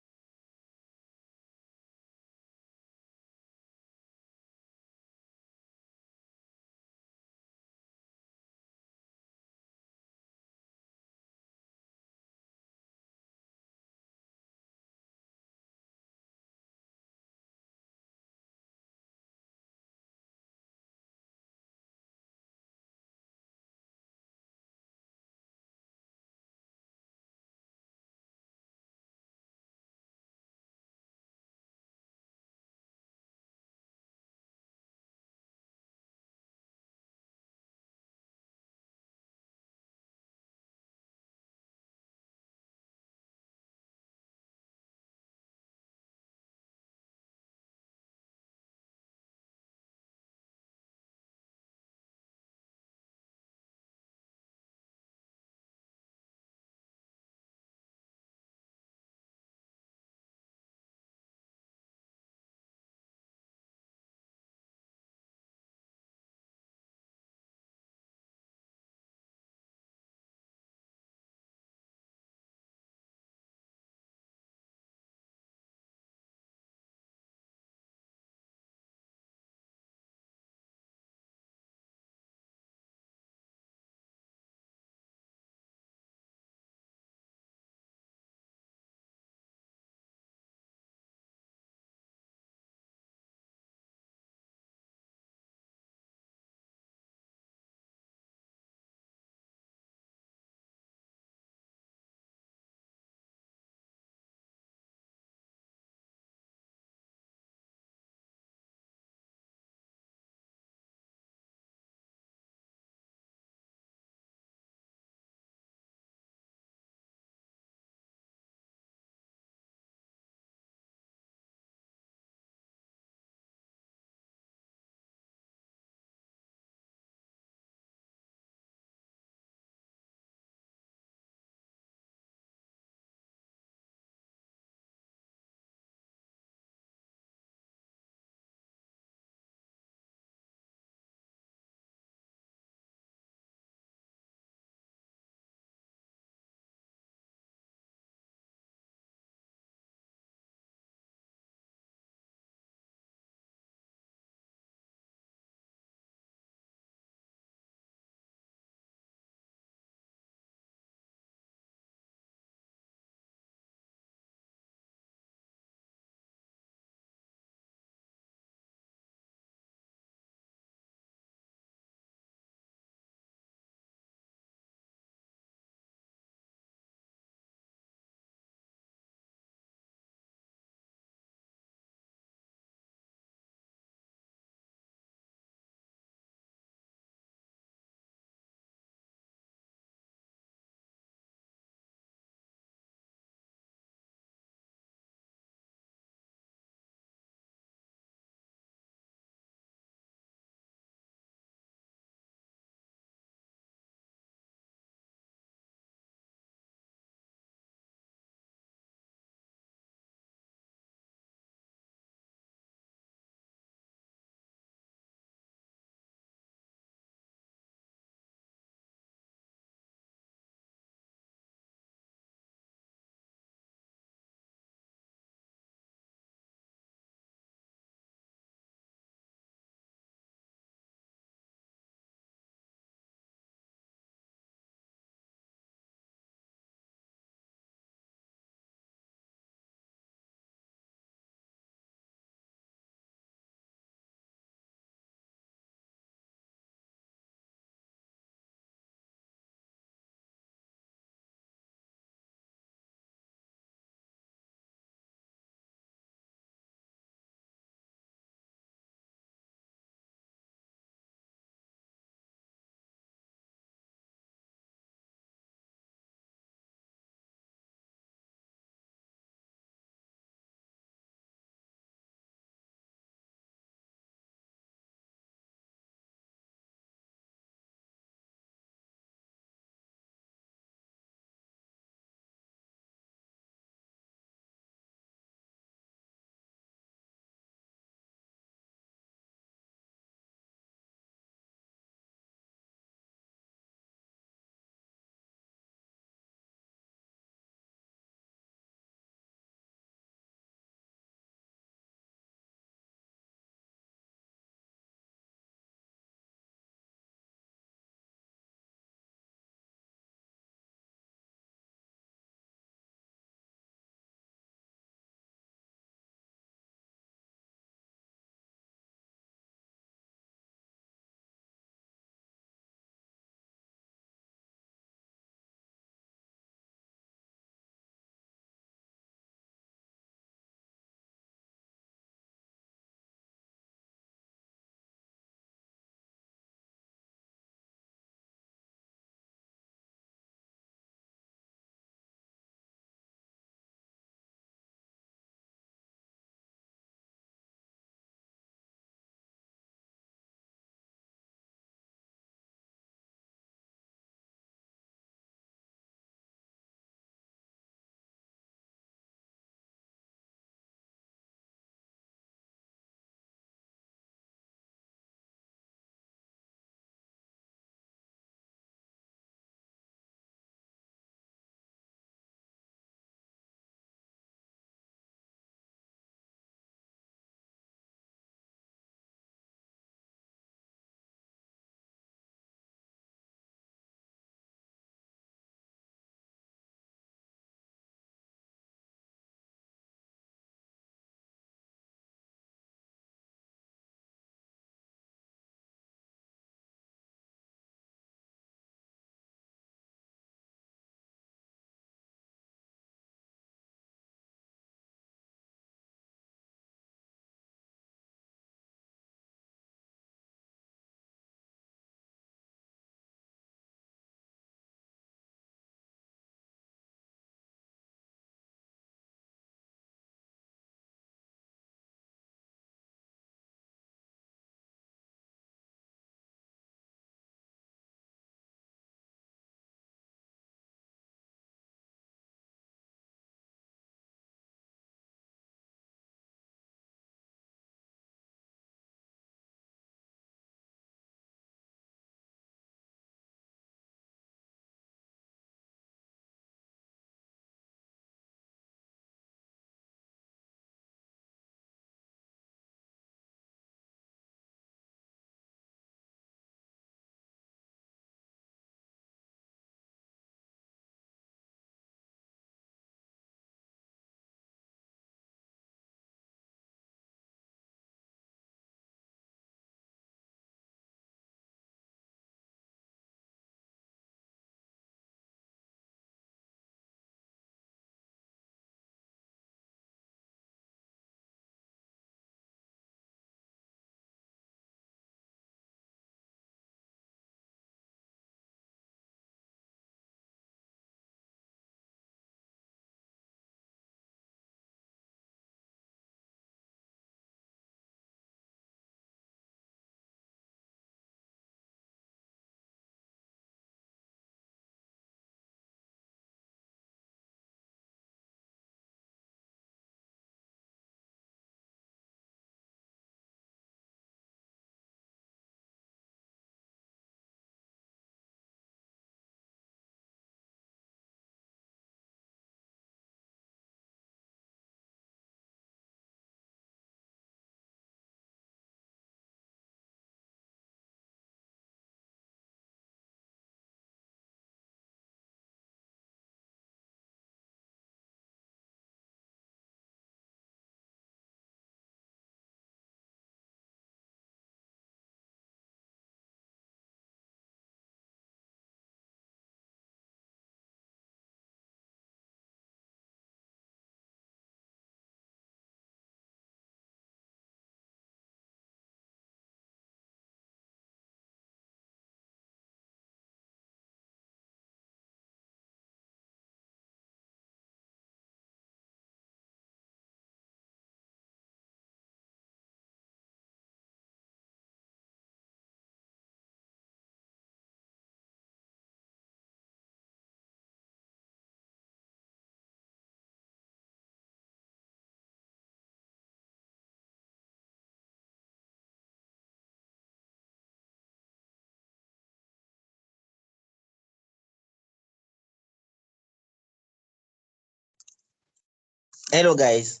Hello, guys.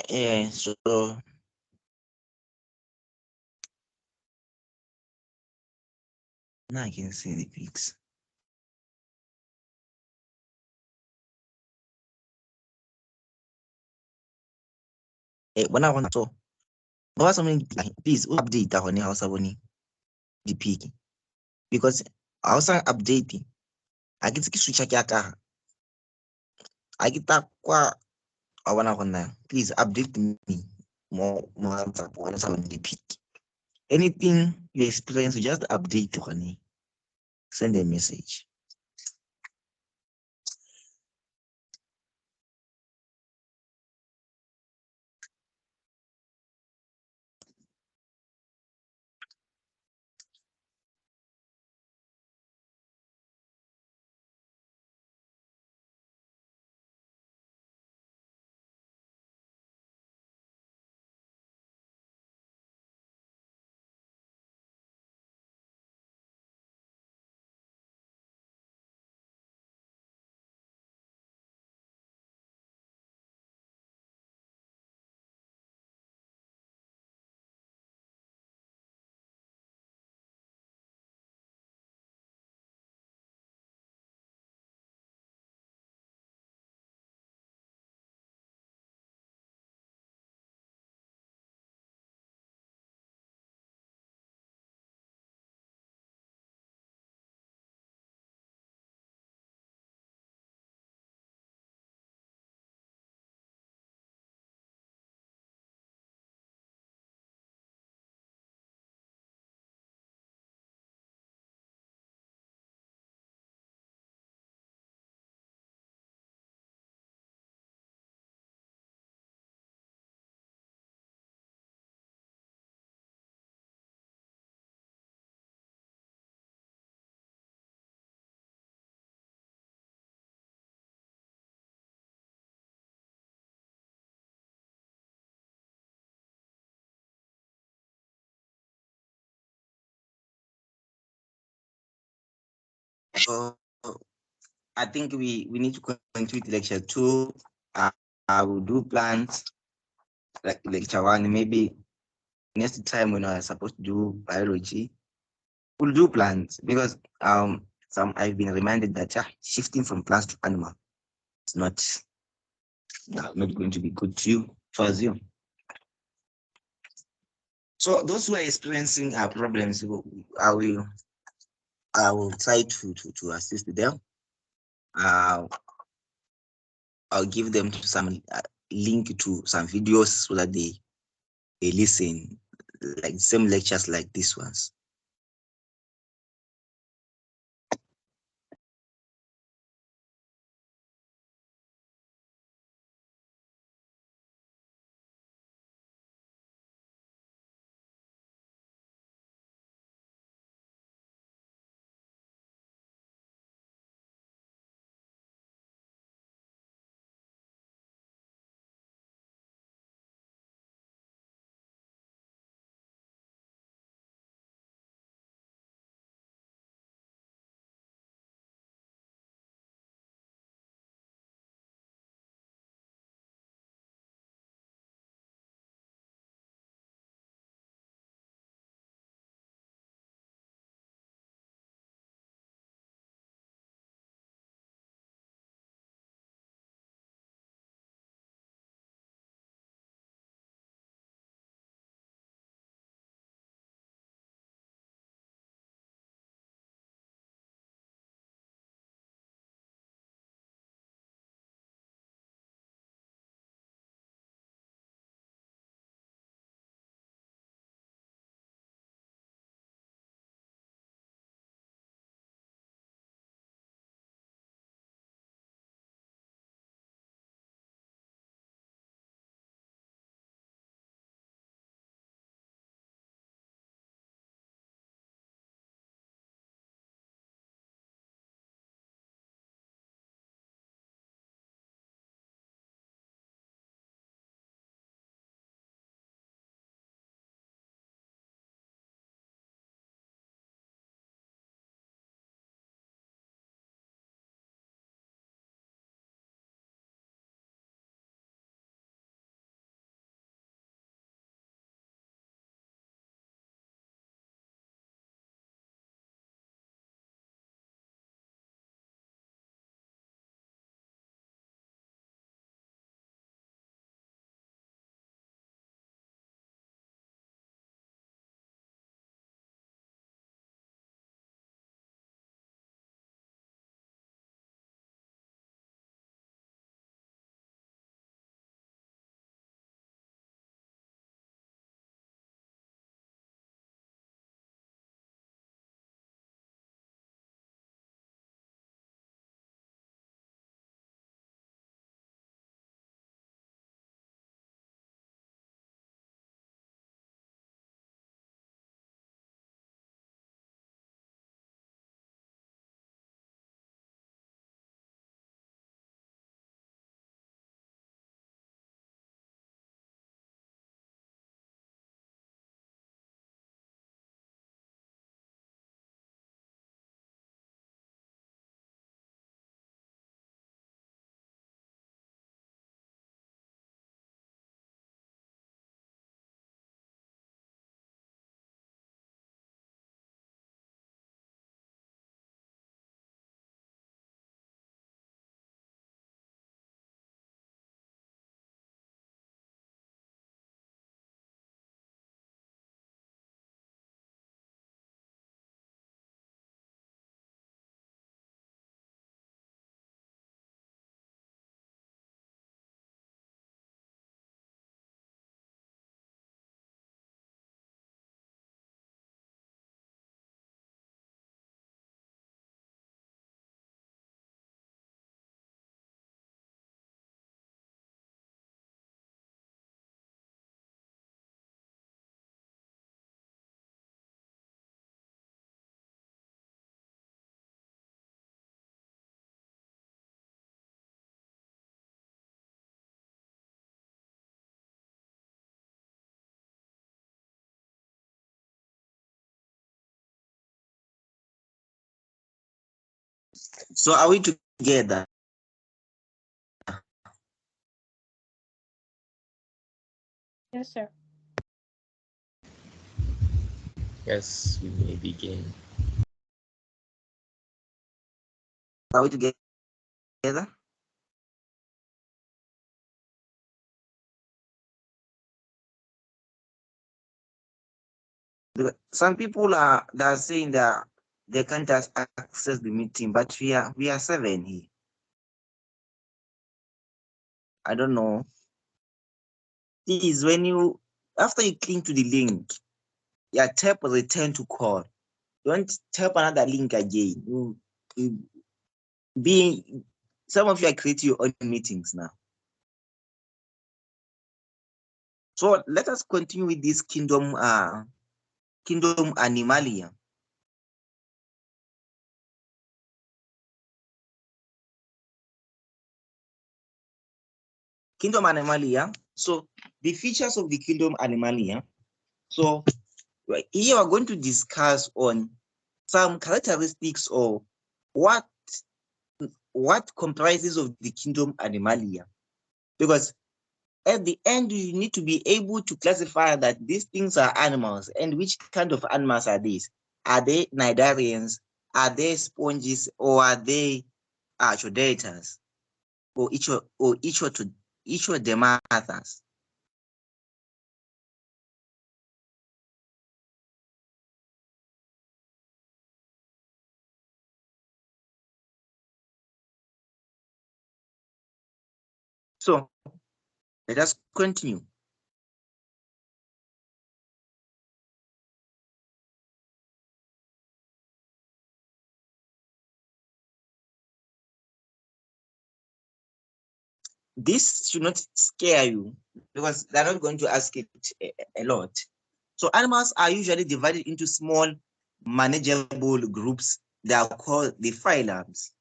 Yeah, so now I can see the pics. When I want to, but something please update that on house the pic because I also updating. I get to switch a I get that qua I wanna please update me more on the pic. Anything you experience, just update honey. Send a message. So I think we need to continue with lecture 2. I will do plans like lecture 1. Maybe next time when I'm supposed to do biology, we'll do plants because some I've been reminded that shifting from plants to animal is not going to be good to you to assume. So those who are experiencing problems, I will try to assist them. I'll give them to some link to some videos so that they listen like same lectures like these ones. So are we together? Yes, sir. Yes, we may begin. Are we together? Some people are saying that they can't access the meeting, but we are 7 here. I don't know. Please, after you click to the link, tap return to call. Don't tap another link again. Some of you are creating your own meetings now. So let us continue with this kingdom Animalia. Kingdom Animalia. So the features of the kingdom Animalia. So here we're going to discuss on some characteristics of what comprises of the kingdom Animalia. Because at the end, you need to be able to classify that these things are animals, and which kind of animals are these? Are they cnidarians? Are they sponges? Or are they chordatas? Or ichthyodermatas? So let us continue. This should not scare you because they're not going to ask it a lot. So animals are usually divided into small manageable groups that are called the phylums.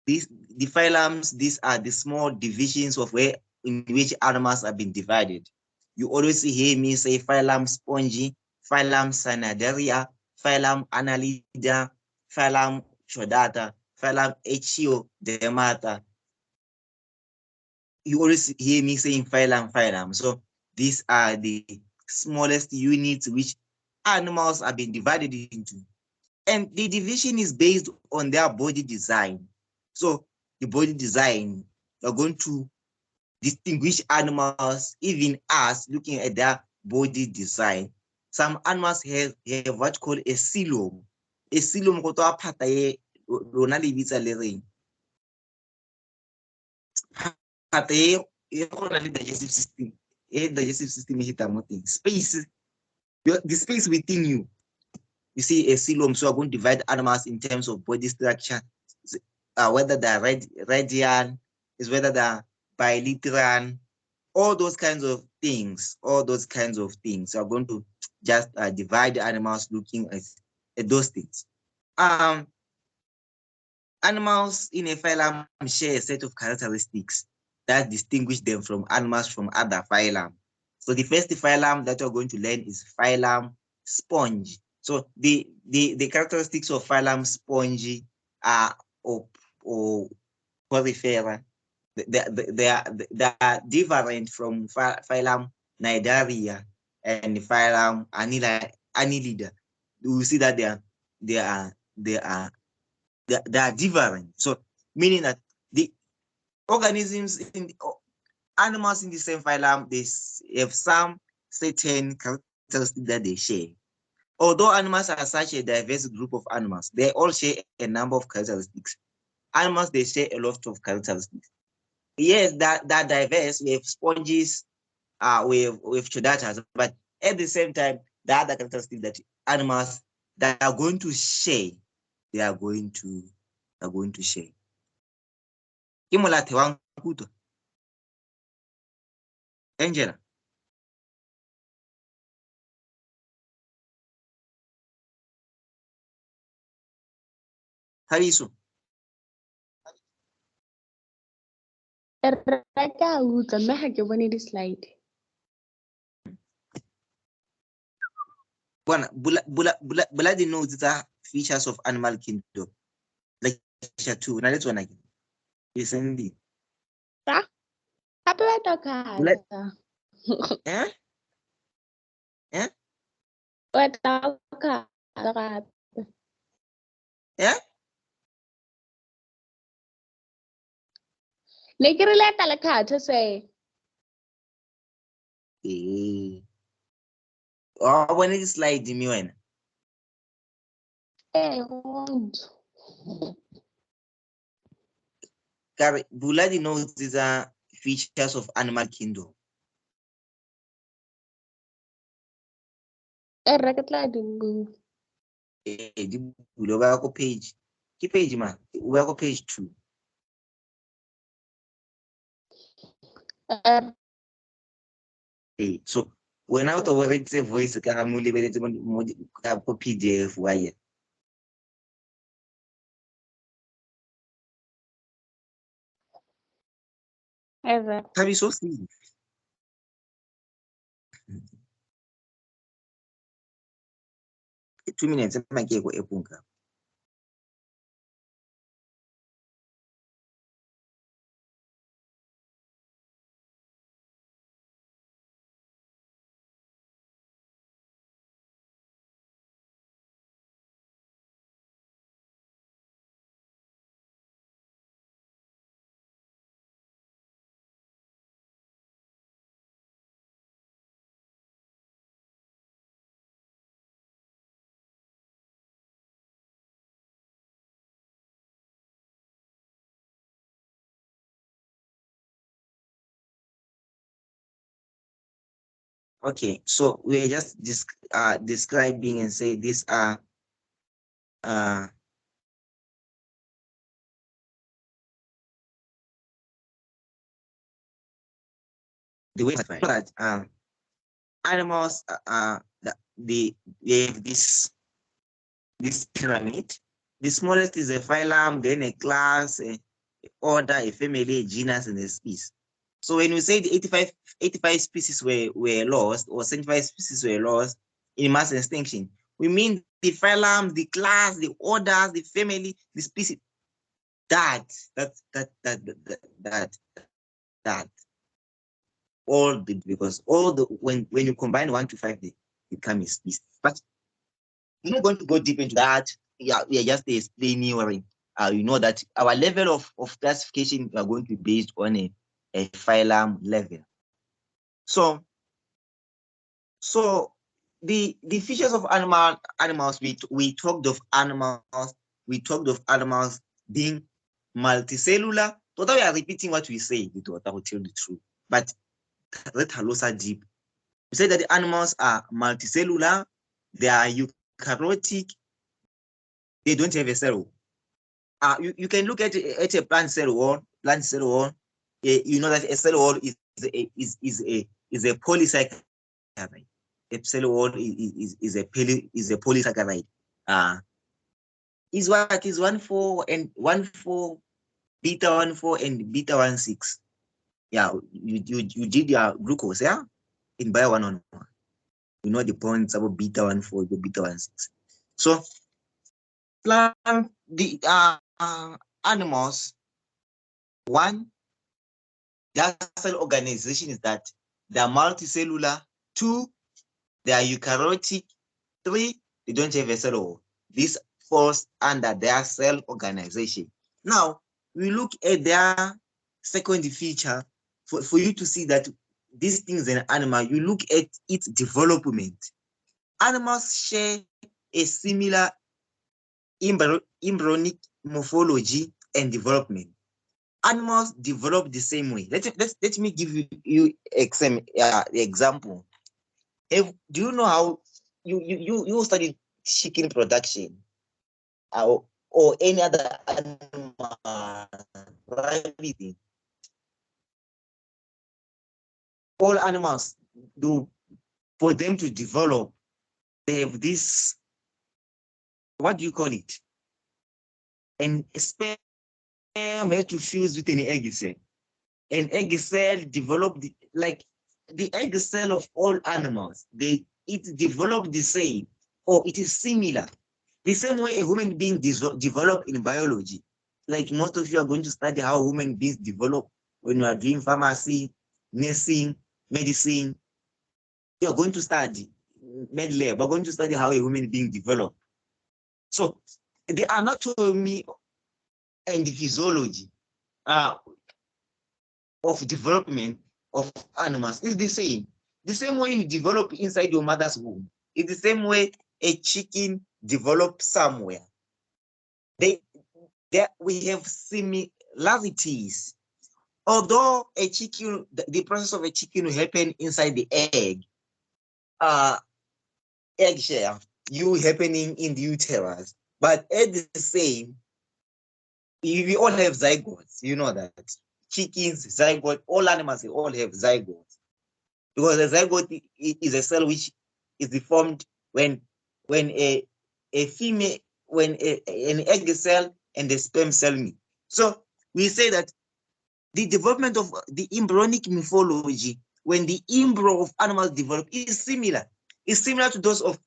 The phylums, these are the small divisions of where in which animals have been divided. You always hear me say phylum Spongy, phylum Cnidaria, phylum Annelida, phylum Chordata, phylum Echinodermata. You always hear me saying phylum. So these are the smallest units which animals have been divided into. And the division is based on their body design. So the body design, you're going to distinguish animals, even us, looking at their body design. Some animals have what called a coelom. A coelom go to phata e lona le bitsa le reng. Phata e go na le digestive system. Digestive system e hita mo teng. Space, the space within you. You see a coelom, so we're going to divide animals in terms of body structure, whether they're radial, is whether they're bilateral, all those kinds of things, So we're going to just divide animals looking at those things. Animals in a phylum share a set of characteristics that distinguish them from animals from other phylum. So the first phylum that we're going to learn is phylum Sponge. So the characteristics of phylum Sponge are or porifera. They are different from phylum Cnidaria and phylum Annelida. You see that they are different. So meaning that the organisms animals in the same phylum, they have some certain characteristics that they share. Although animals are such a diverse group of animals, they all share a number of characteristics. Animals, they share a lot of characteristics. Yes, that diverse. We have sponges, we have chordatas, but at the same time, the other characteristics that animals that are going to share, they are going to share. Angela. Hariso. Reka utlwa mme ga ke bone di-slide. Bona bula the notes that features of animal kingdom. Like 2. Now let's one again. Listen the Happy birthday, eh? Eh? What Eh? Nekirileta la khatha say. Eh. Oh, when it slide me when. Buladi knows these are features of animal kingdom. Page. Keep page man. We are page 2. So when out of it say voice karamuli PDF why. Have you so seen? 2 minutes makeko epunga. Okay, so we're just describing and say these are the way that animals they have this pyramid. The smallest is a phylum, then a class, a order, a family, a genus, and a species. So when we say the 85 species were lost, or 75 species were lost in mass extinction, we mean the phylum, the class, the orders, the family, the species. That all the, because all the when you combine 1 to 5, they become a species. But we're not going to go deep into that. Yeah, we are just explaining where you know that our level of classification are going to be based on a phylum level. So the features of animals, we talked of animals being multicellular. Today we are repeating what we say, I will tell the truth. But let Halosa deep. We say that the animals are multicellular, they are eukaryotic, they don't have a cell. You can look at a plant cell wall. You know that a cell wall is a polysaccharide. A cell wall is a polysaccharide. Is what is 1,4 and 1,4 beta 1,4 and beta 1,6. Yeah, you did your glucose, yeah, in bio 111. You know the points about beta 1,4, beta 1,6. So the animals, one, their cell organization is that they are multicellular. 2, they are eukaryotic. 3, they don't have a cell wall. This falls under their cell organization. Now, we look at their second feature for you to see that these things in an animal, you look at its development. Animals share a similar embryonic morphology and development. Animals develop the same way. Let me give you example. Do you know how you studied chicken production or any other animal, right? All animals do, for them to develop, they have this, what do you call it? An sperm has to fuse with an egg cell. An egg cell developed like the egg cell of all animals. It developed the same, or it is similar. The same way a human being developed in biology. like most of you are going to study how human beings develop when you are doing pharmacy, nursing, medicine. You are going to study med lab. We're going to study how a human being develop. So the anatomy and the physiology of development of animals is the same. The same way you develop inside your mother's womb. It's the same way a chicken develops somewhere. We have similarities. Although a chicken, the process of a chicken will happen inside the egg, eggshell, you happening in the uterus, but at the same, we all have zygotes. You know that chickens, zygote, all animals, they all have zygotes, because a zygote is a cell which is formed when a female, when an egg cell and the sperm cell meet. So we say that the development of the embryonic morphology, when the embryo of animals develop, is similar. It's similar to those of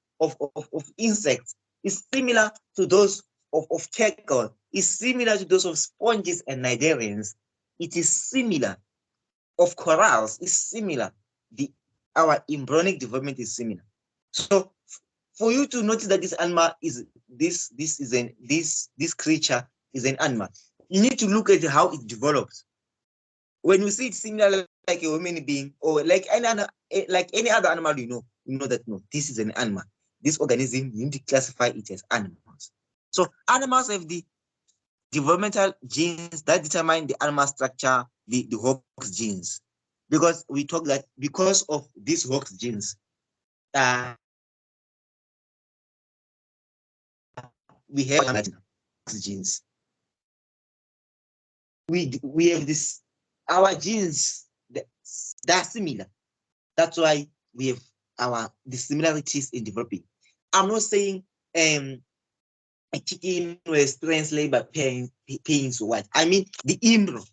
insects. It's similar to those of cattle. It's similar to those of sponges and cnidarians. It is similar. Of corals, is similar. Our embryonic development is similar. So for you to notice that this animal is this creature is an animal, you need to look at how it develops. When you see it similar like a human being or like any other animal, you know that no, this is an animal. This organism, you need to classify it as animals. So animals have the developmental genes that determine the animal structure, the Hox genes. Because we talk that because of these Hox genes, we have Hox genes. We have this, our genes they're similar. That's why we have the similarities in developing. I'm not saying a chicken will experience labor pains or what. I mean the embryo,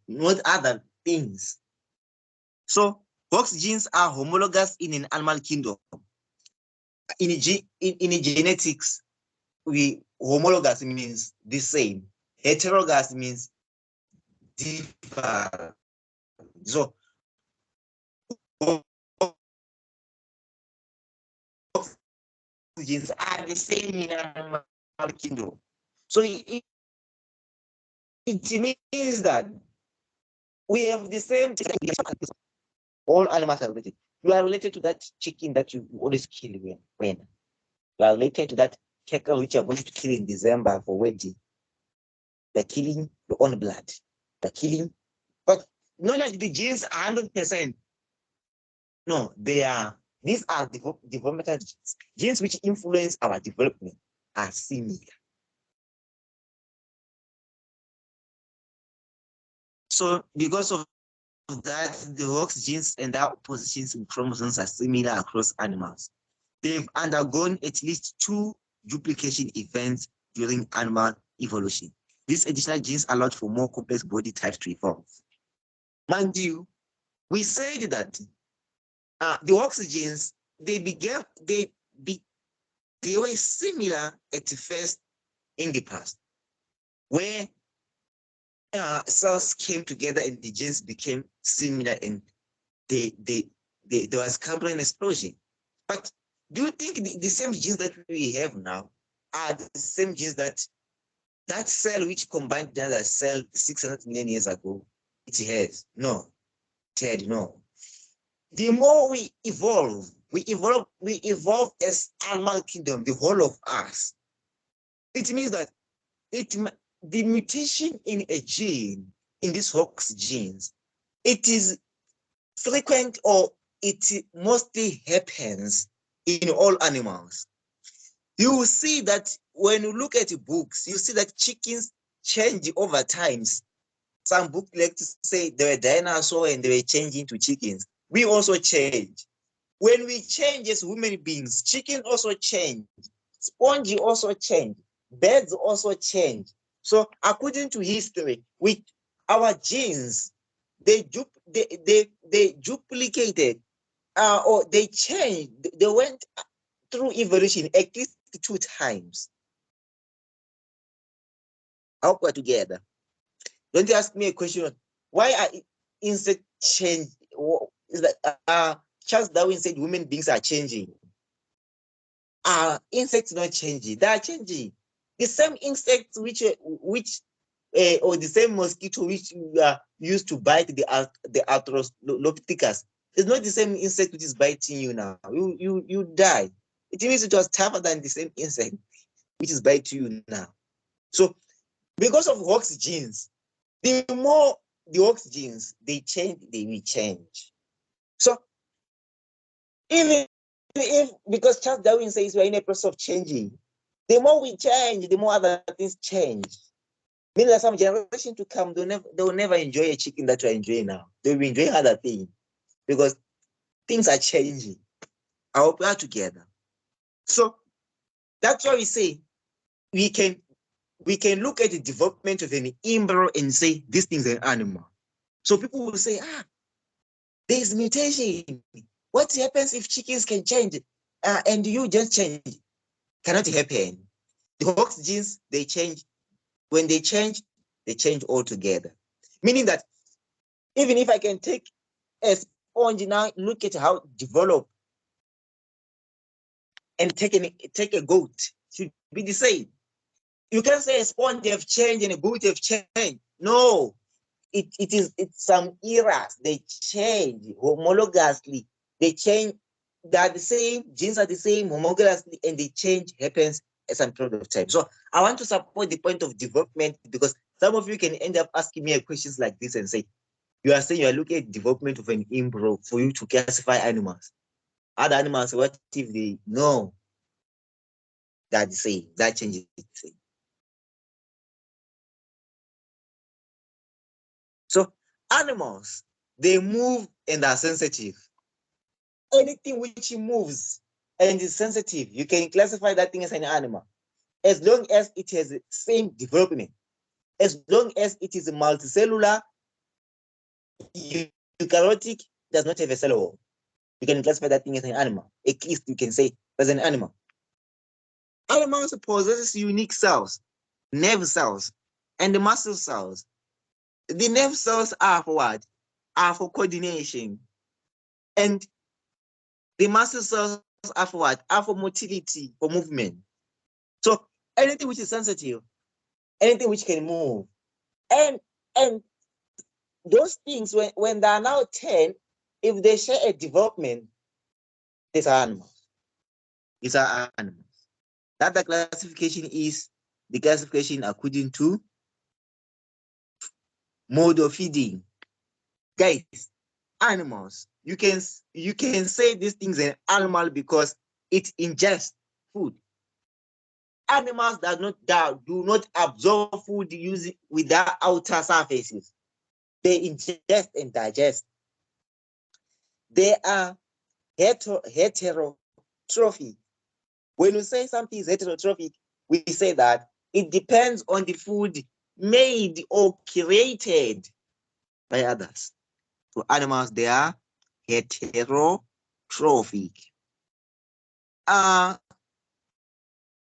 not other things. So Hox genes are homologous in an animal kingdom. In genetics, homologous means the same. Heterologous means different. So genes are the same in animal kingdom. So it means that we have the same. All animals are related. You are related to that chicken that you always kill when. You are related to that cattle which you are going to kill in December for wedding. They're killing your own blood. They're killing, but not like the genes are 100%. No, these are developmental genes. Genes which influence our development are similar. So because of that, the Hox genes and their positions in chromosomes are similar across animals. They've undergone at least 2 duplication events during animal evolution. These additional genes allowed for more complex body types to evolve. Mind you, we said that the Hox genes, they were similar at first in the past, where cells came together and the genes became similar and there was Cambrian explosion. But do you think the same genes that we have now are the same genes that cell which combined the other cell 600 million years ago it has? No, it had no. The more we evolve as animal kingdom, the whole of us. It means that the mutation in a gene, in these Hox genes, it is frequent or it mostly happens in all animals. You will see that when you look at books, you see that chickens change over times. Some books like to say they were dinosaurs and they were changing to chickens. We also change. When we change as human beings, chickens also change. Sponge also change. Birds also change. So according to history, with our genes, they duplicated or they changed. They went through evolution at least 2 times. I hope we're together. Don't you ask me a question, why are insects change? Is that Charles Darwin said human beings are changing. Insects not changing, they are changing. The same insects which or the same mosquito which used to bite the Arthropithecus is not the same insect which is biting you now. You die. It means it was tougher than the same insect which is biting you now. So because of Hox genes, the more the Hox genes they change, they will change. So even if, because Charles Darwin says we're in a process of changing, the more we change, the more other things change. Meaning that some generation to come, they'll never enjoy a chicken that you're enjoying now. They'll be enjoying other things because things are changing. I hope we are together. So that's why we say we can look at the development of an embryo and say this thing's an animal. So people will say, there's mutation. What happens if chickens can change and you just change? Cannot happen. The Hox genes, they change. When they change altogether. Meaning that even if I can take a sponge now, look at how it developed, and take a goat, should be the same. You can't say a sponge have changed and a goat have changed. No, it's some eras. They change homologously. They change. They are the same. Genes are the same homologously, and the change happens at some period of time. So I want to support the point of development because some of you can end up asking me questions like this and say, you are saying you are looking at development of an embryo for you to classify animals. Other animals, what if they know that the same? That changes the same. So animals, they move and are sensitive. Anything which moves and is sensitive, you can classify that thing as an animal. As long as it has the same development, as long as it is multicellular, eukaryotic, does not have a cell wall, you can classify that thing as an animal. At least you can say as an animal. Animals possess unique cells, nerve cells, and the muscle cells. The nerve cells are for what? Are for coordination. And the muscle cells are for what? Are for motility, for movement. So anything which is sensitive, anything which can move, and those things when they are now 10, if they share a development, these are animals. These are animals. That the classification is the classification according to mode of feeding. Guys, animals, you can say these things an animal because it ingests food. Animals do not absorb food using with their outer surfaces. They ingest and digest. They are heterotrophic. When we say something is heterotrophic, we say that it depends on the food made or created by others. So animals, they are heterotrophic.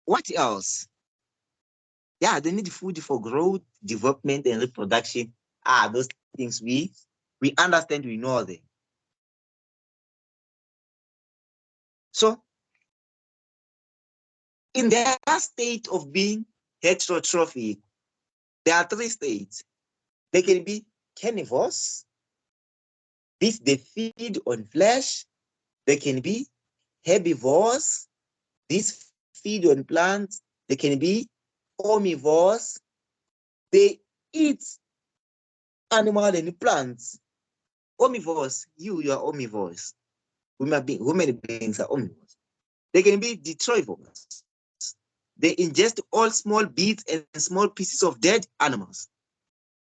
What else? Yeah, they need food for growth, development, and reproduction. Those things we understand, we know them. So in their state of being heterotrophic, there are 3 states. They can be carnivores. This they feed on flesh. They can be herbivores. These feed on plants. They can be omnivores. They eat animal and plants. Omnivores, you are omnivores. Human beings are omnivores. They can be detritivores. They ingest all small bits and small pieces of dead animals.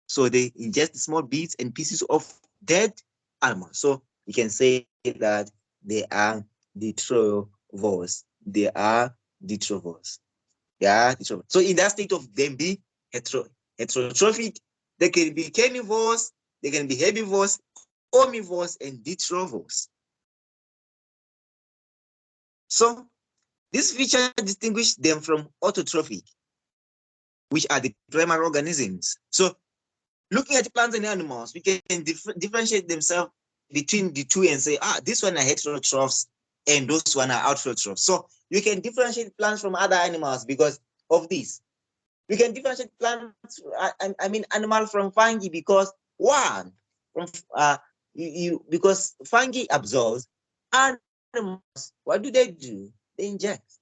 So they ingest small bits and pieces of dead animals. So you can say that they are detritivores. They are detritivores. Yeah. So in that state of them being heterotrophic, they can be carnivores, they can be herbivores, omnivores, and detritivores. So this feature distinguishes them from autotrophic. which are the primary organisms. So looking at plants and animals, we can differentiate themselves between the two and say, this one are heterotrophs and those one are autotrophs. So you can differentiate plants from other animals because of this. We can differentiate plants, I mean animal from fungi because one, because fungi absorbs, animals, what do? They inject.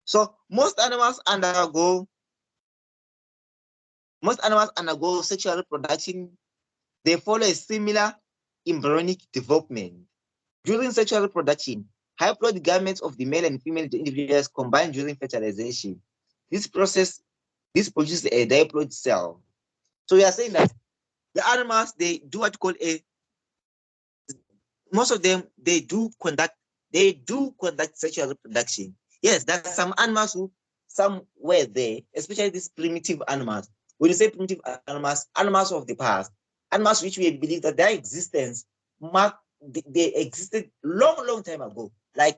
So most animals undergo sexual reproduction. They follow a similar embryonic development. During sexual reproduction, haploid gametes of the male and female individuals combine during fertilization. This process, produces a diploid cell. So we are saying that the animals, they do what you call most of them, they do conduct sexual reproduction. Yes, there are some animals who, some were there, especially these primitive animals. When you say primitive animals, animals of the past, animals which we believe that their existence they existed long time ago, like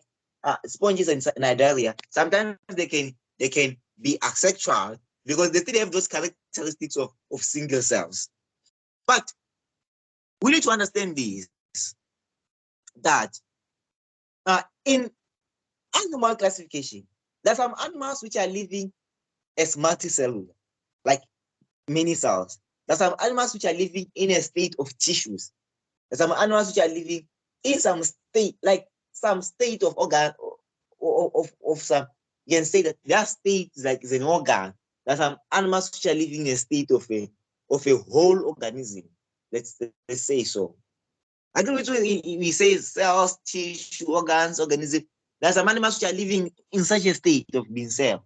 sponges and Nidaria. Sometimes they can be asexual because they still have those characteristics of single cells. But we need to understand this, that in animal classification, there are some animals which are living as multicellular, like many cells. There are some animals which are living in a state of tissues. There are some animals which are living in some state, like some state of organ, of some, you can say that their state is like is an organ. There are some animals which are living in a state of a whole organism. Let's say so. I think we say cells, tissue, organs, organism. There are some animals which are living in such a state of being cell,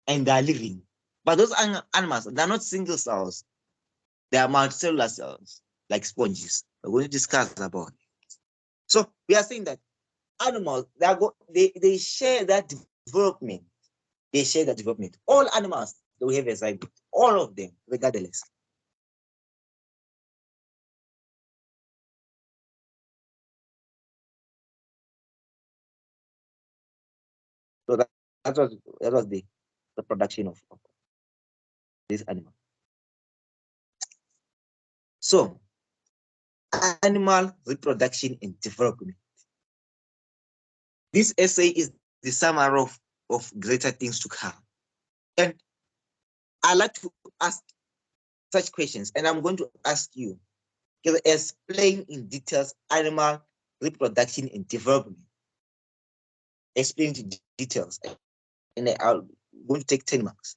and they are living. But those animals, they are not single cells. They are multicellular cells, like sponges. We're going to discuss about it. So we are saying that animals, they share that development. They share that development. All animals, they have a zygote. All of them, regardless. So that was the production of this animal. So, animal reproduction and development. This essay is the summary of greater things to come. And I like to ask such questions, and I'm going to ask you to explain in details animal reproduction and development. Explain the details, and I'm going to take 10 marks.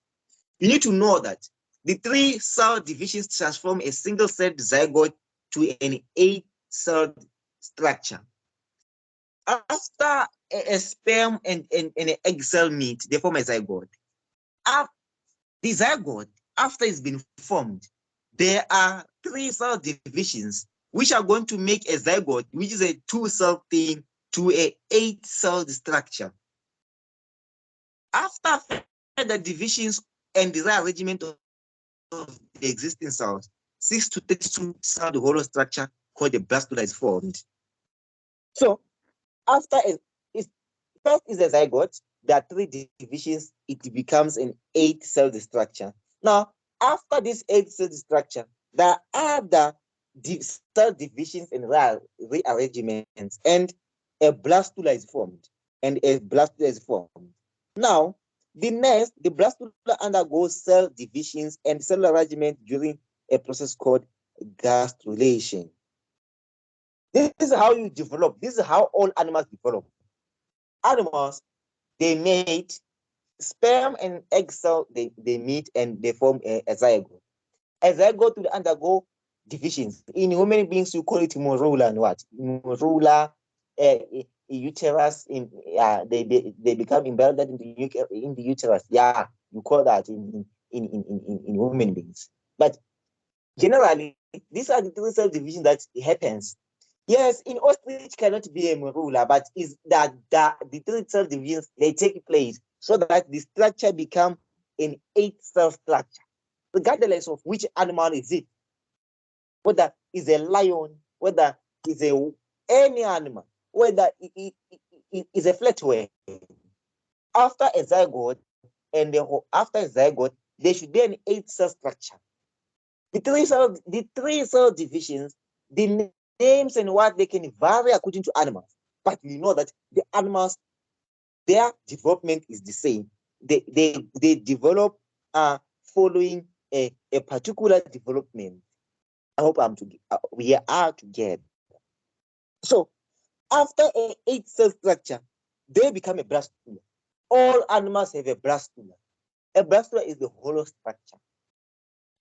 You need to know that the 3 cell divisions transform a single-celled zygote to an 8-celled structure. After a sperm and an egg cell meet, they form a zygote. The zygote, after it's been formed, there are 3 cell divisions which are going to make a zygote, which is a 2-cell thing, to a 8-cell structure. After the divisions and the rearrangement of the existing cells, 6 to 32 cell the hollow structure called the blastula is formed. So after first is a zygote, there are 3 divisions, it becomes an 8-cell structure. Now, after this 8-cell structure, there are other cell divisions and rearrangements, and a blastula is formed. Now, the blastula undergoes cell divisions and cell arrangement during a process called gastrulation. This is how you develop. This is how all animals develop. Animals, they mate, sperm and egg cell, they meet and they form a zygote. A zygote will undergo divisions. In human beings, you call it morula and what? Morula, uterus, they become embedded in the uterus. Yeah, you call that in human beings. But generally, these are the 3 cell divisions that happens. Yes, in ostrich cannot be a morula, but is that the 3 cell divisions, they take place so that the structure become an 8-cell structure, regardless of which animal is it. Whether it's a lion, whether it's any animal, whether it is a flatworm. after a zygote and after a zygote, there should be an 8-cell structure. The three cell divisions, the names and what they can vary according to animals, but we know that the animals, their development is the same. They develop following a particular development. I hope we are together. So after an 8-cell structure, they become a blastula. All animals have a blastula. A blastula is the hollow structure.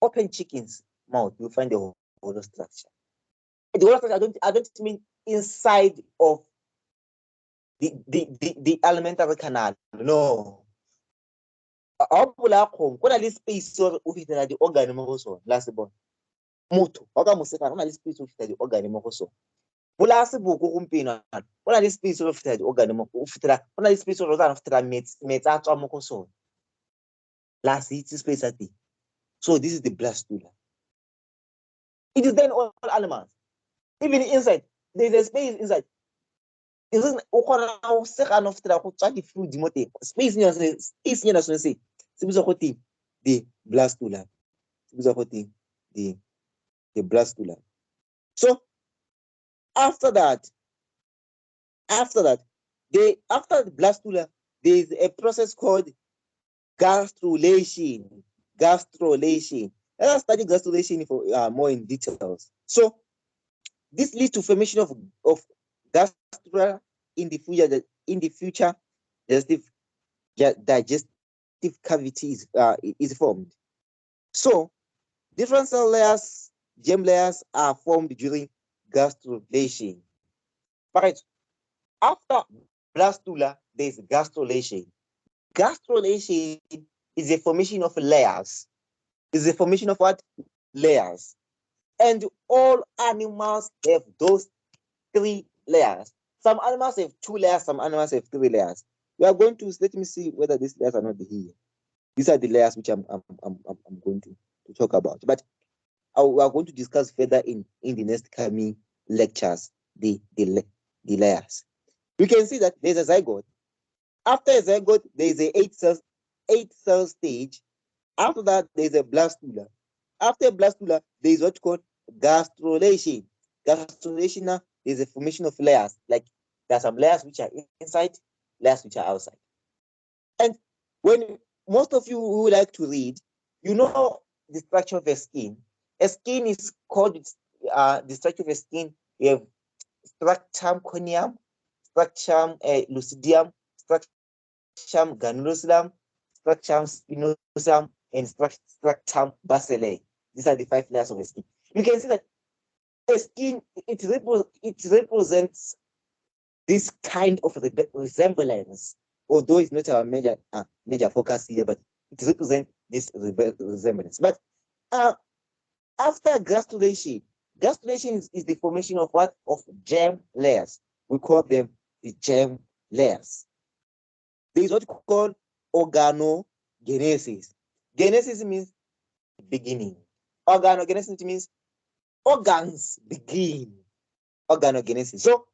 Open chicken's mouth, you'll find the hollow structure. The hollow structure, I don't mean inside of the alimentary canal. No. This space the organ last born. Motho, this space the organ Pula seboko gompieno go na le space go feta di-organ go na le space go tsana go fetela metsi a tswa mo go sone la se itse space a teng. So this is the blastula. It is then all animals. Even inside, there is a space inside. This is o kgona go segana go fetela go tswa di-fluid mo teng. Space nyana sone se se bitsa go teng the blastula. Se bitsa go teng the blastula. So after that, after the blastula, there is a process called gastrulation. Gastrulation. Let us study gastrulation for more in details. So this leads to formation of gastrula in the future. Digestive cavity is formed. So different cell layers, germ layers are formed during gastrulation. Right. After blastula, there is gastrulation. Gastrulation is a formation of layers. Is a formation of what? Layers. And all animals have those 3 layers. Some animals have 2 layers, some animals have 3 layers. We are going to let me see whether these layers are not here. These are the layers which I'm going to talk about. But we are going to discuss further in the next coming lectures the layers. You can see that there's a zygote. After a zygote, there is a 8-cell stage. After that, there is a blastula. After blastula, there is what's called gastrulation. Gastrulation now is a formation of layers. Like there are some layers which are inside, layers which are outside. And when most of you who like to read, you know the structure of a skin. A skin is called the structure of a skin. You have structum corneum, structum lucidum, structum granulosum, structum spinosum, and structum basilae. These are the 5 layers of a skin. You can see that a skin, it represents this kind of resemblance, although it's not our major focus here, but it represents this resemblance. But after gastrulation is the formation of what? Of germ layers. We call them the germ layers. There is what we call organogenesis. Genesis means beginning. Organogenesis means organs begin. Organogenesis. So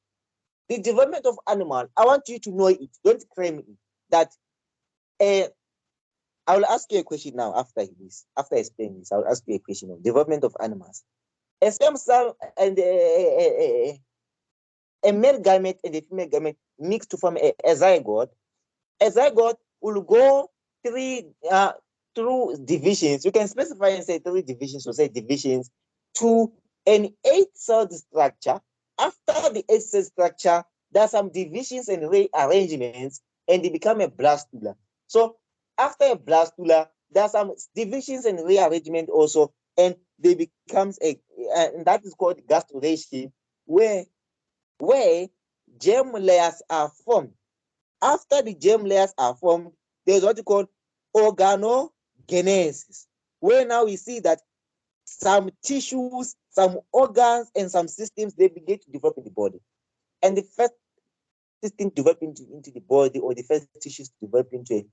the development of animal, I want you to know it. Don't claim it. That I will ask you a question now after this. After explaining this, I will ask you a question of development of animals. A stem cell and a male gamete and a female gamete mix to form a zygote. A zygote will go through divisions. You can specify and say 3 divisions, or say divisions to an 8-cell structure. After the 8-cell structure, there are some divisions and rearrangements, and they become a blastula. So after a blastula, there are some divisions and rearrangement also, and they becomes and that is called gastrulation, where germ layers are formed. After the germ layers are formed, there's what you call organogenesis, where now we see that some tissues, some organs, and some systems, they begin to develop in the body. And the first system developing into the body, or the first tissues develop into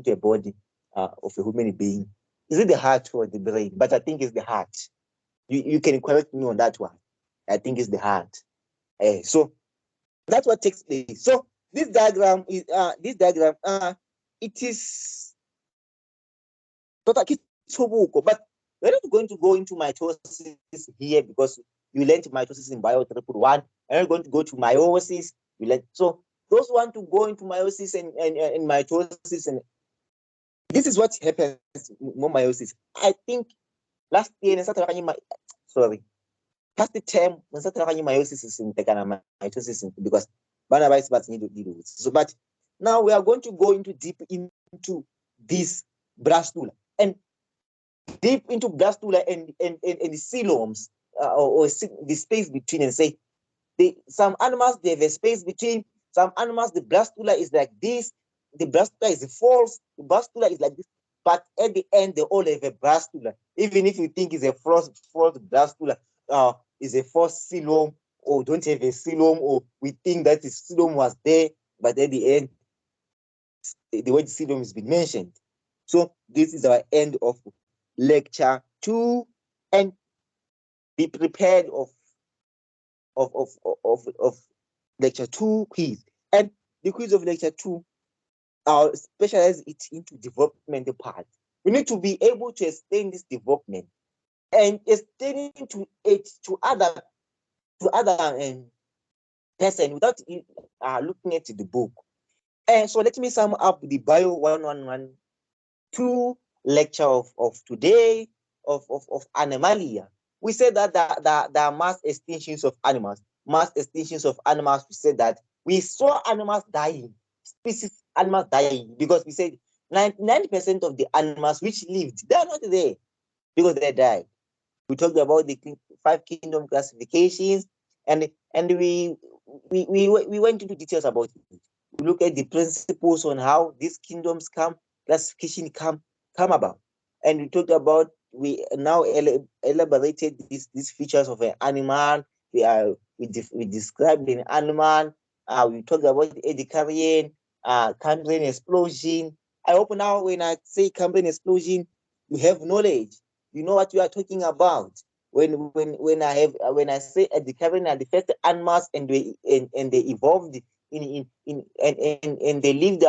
a body of a human being, is it the heart or the brain? But I think it's the heart. You can correct me on that one. I think it's the heart. So that's what takes place. So this diagram is it is totally sobuko, but we're not going to go into mitosis here because you learned mitosis in bio 3.1. I'm not going to go to meiosis. So those want to go into meiosis and mitosis, and this is what happens more meiosis. I think last year, sorry, past the term, when meiosis is in mitosis because Barnabas need to deal with. So, but now we are going to go into deep into this blastula and deep into blastula and the coeloms or the space between, and say some animals they have a space between. Some animals the blastula is like this, the blastula is false, the blastula is like this, but at the end they all have a blastula. Even if you think it's a false blastula, is a false coelom, or don't have a coelom, or we think that the coelom was there, but at the end the word coelom has been mentioned. So this is our end of lecture 2, and be prepared of lecture 2 quiz. And the quiz of lecture 2, I'll specialize it into development part. We need to be able to explain this development and explaining to it to other person without looking at the book. And so let me sum up the bio 1112 lecture of today of Animalia. We said that there are mass extinctions of animals. Mass extinctions of animals, we said that we saw animals dying, species animals dying, because we said 99% of the animals which lived, they are not there because they died. We talked about the 5 kingdom classifications, and we went into details about it. We look at the principles on how these kingdoms classification come about, and we talked about, we now elaborated these features of an animal. We described an animal. We talked about the Ediacaran, Cambrian explosion. I hope now when I say Cambrian explosion, you have knowledge. You know what you are talking about. When I say Ediacaran are the first animals, and they evolved and they lived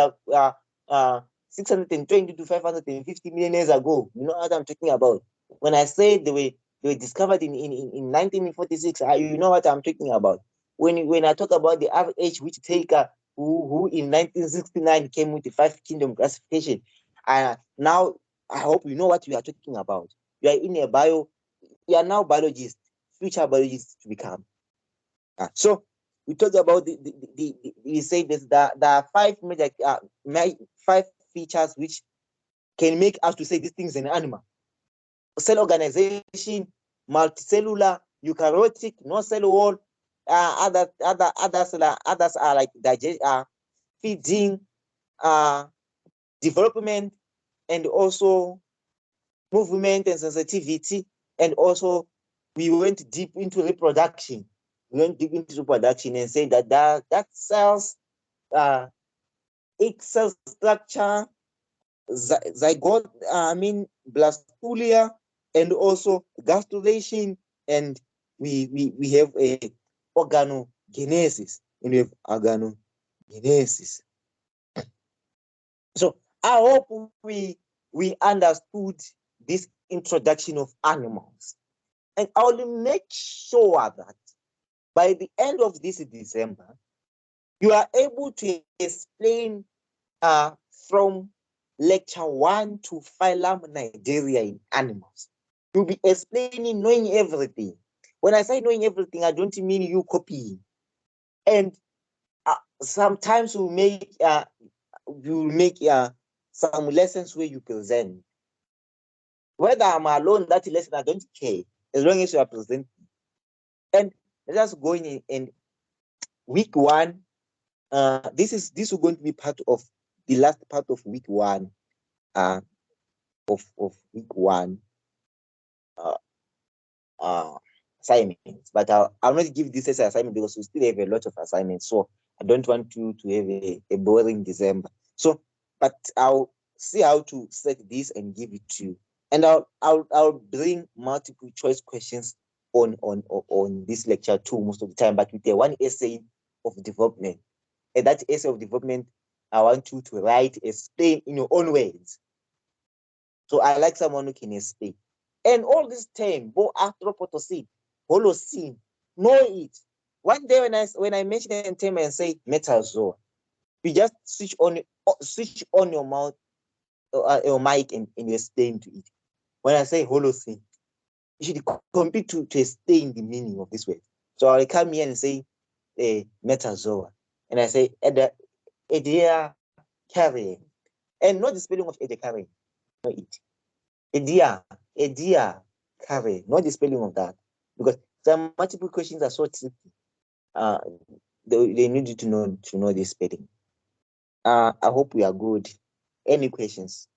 620 to 550 million years ago. You know what I'm talking about. When I say they were discovered in 1946, you know what I'm talking about. When I talk about the average witch taker who in 1969 came with the 5 kingdom classification, now I hope you know what we are talking about. You are in a you are now biologists, future biologists to become. So we talked about we say this, there are 5 major 5 features which can make us to say this thing is an animal: cell organization, multicellular, eukaryotic, no cell wall. Others are like digest, feeding, development, and also movement and sensitivity, and also we went deep into reproduction. We went deep into reproduction and say that cells, egg cell structure, zygote, blastulia, and also gastrulation, and we have a organogenesis, and we have organogenesis. So I hope we understood this introduction of animals, and I will make sure that by the end of this December, you are able to explain from lecture 1 to phylum Nigeria in animals. You'll be explaining, knowing everything. When I say knowing everything, I don't mean you copying. And sometimes we'll make some lessons where you present. Whether I'm alone, that lesson, I don't care, as long as you are presenting. And let us go in week 1. This is going to be part of the last part of week 1. Of week 1 assignments, but I'll not give this as an assignment because we still have a lot of assignments. So I don't want you to have a boring December. So, but I'll see how to set this and give it to you. And I'll bring multiple choice questions on this lecture too most of the time, but with one essay of development. And that essay of development, I want you to write, explain in your own words. So I like someone who can explain. And all this time, bo anthropocene, Holocene, know it. One day when I mention a term and say metazoa, you just switch on your mouth, your mic, and you explain to it. When I say Holocene, you should complete to explain the meaning of this word. So I come here and say metazoa, and I say Edea carrying, and not the spelling of Edea carrying, not it. Edea carrying, not the spelling of that, because some multiple questions are so tricky. They need you to know the spelling. I hope we are good. Any questions?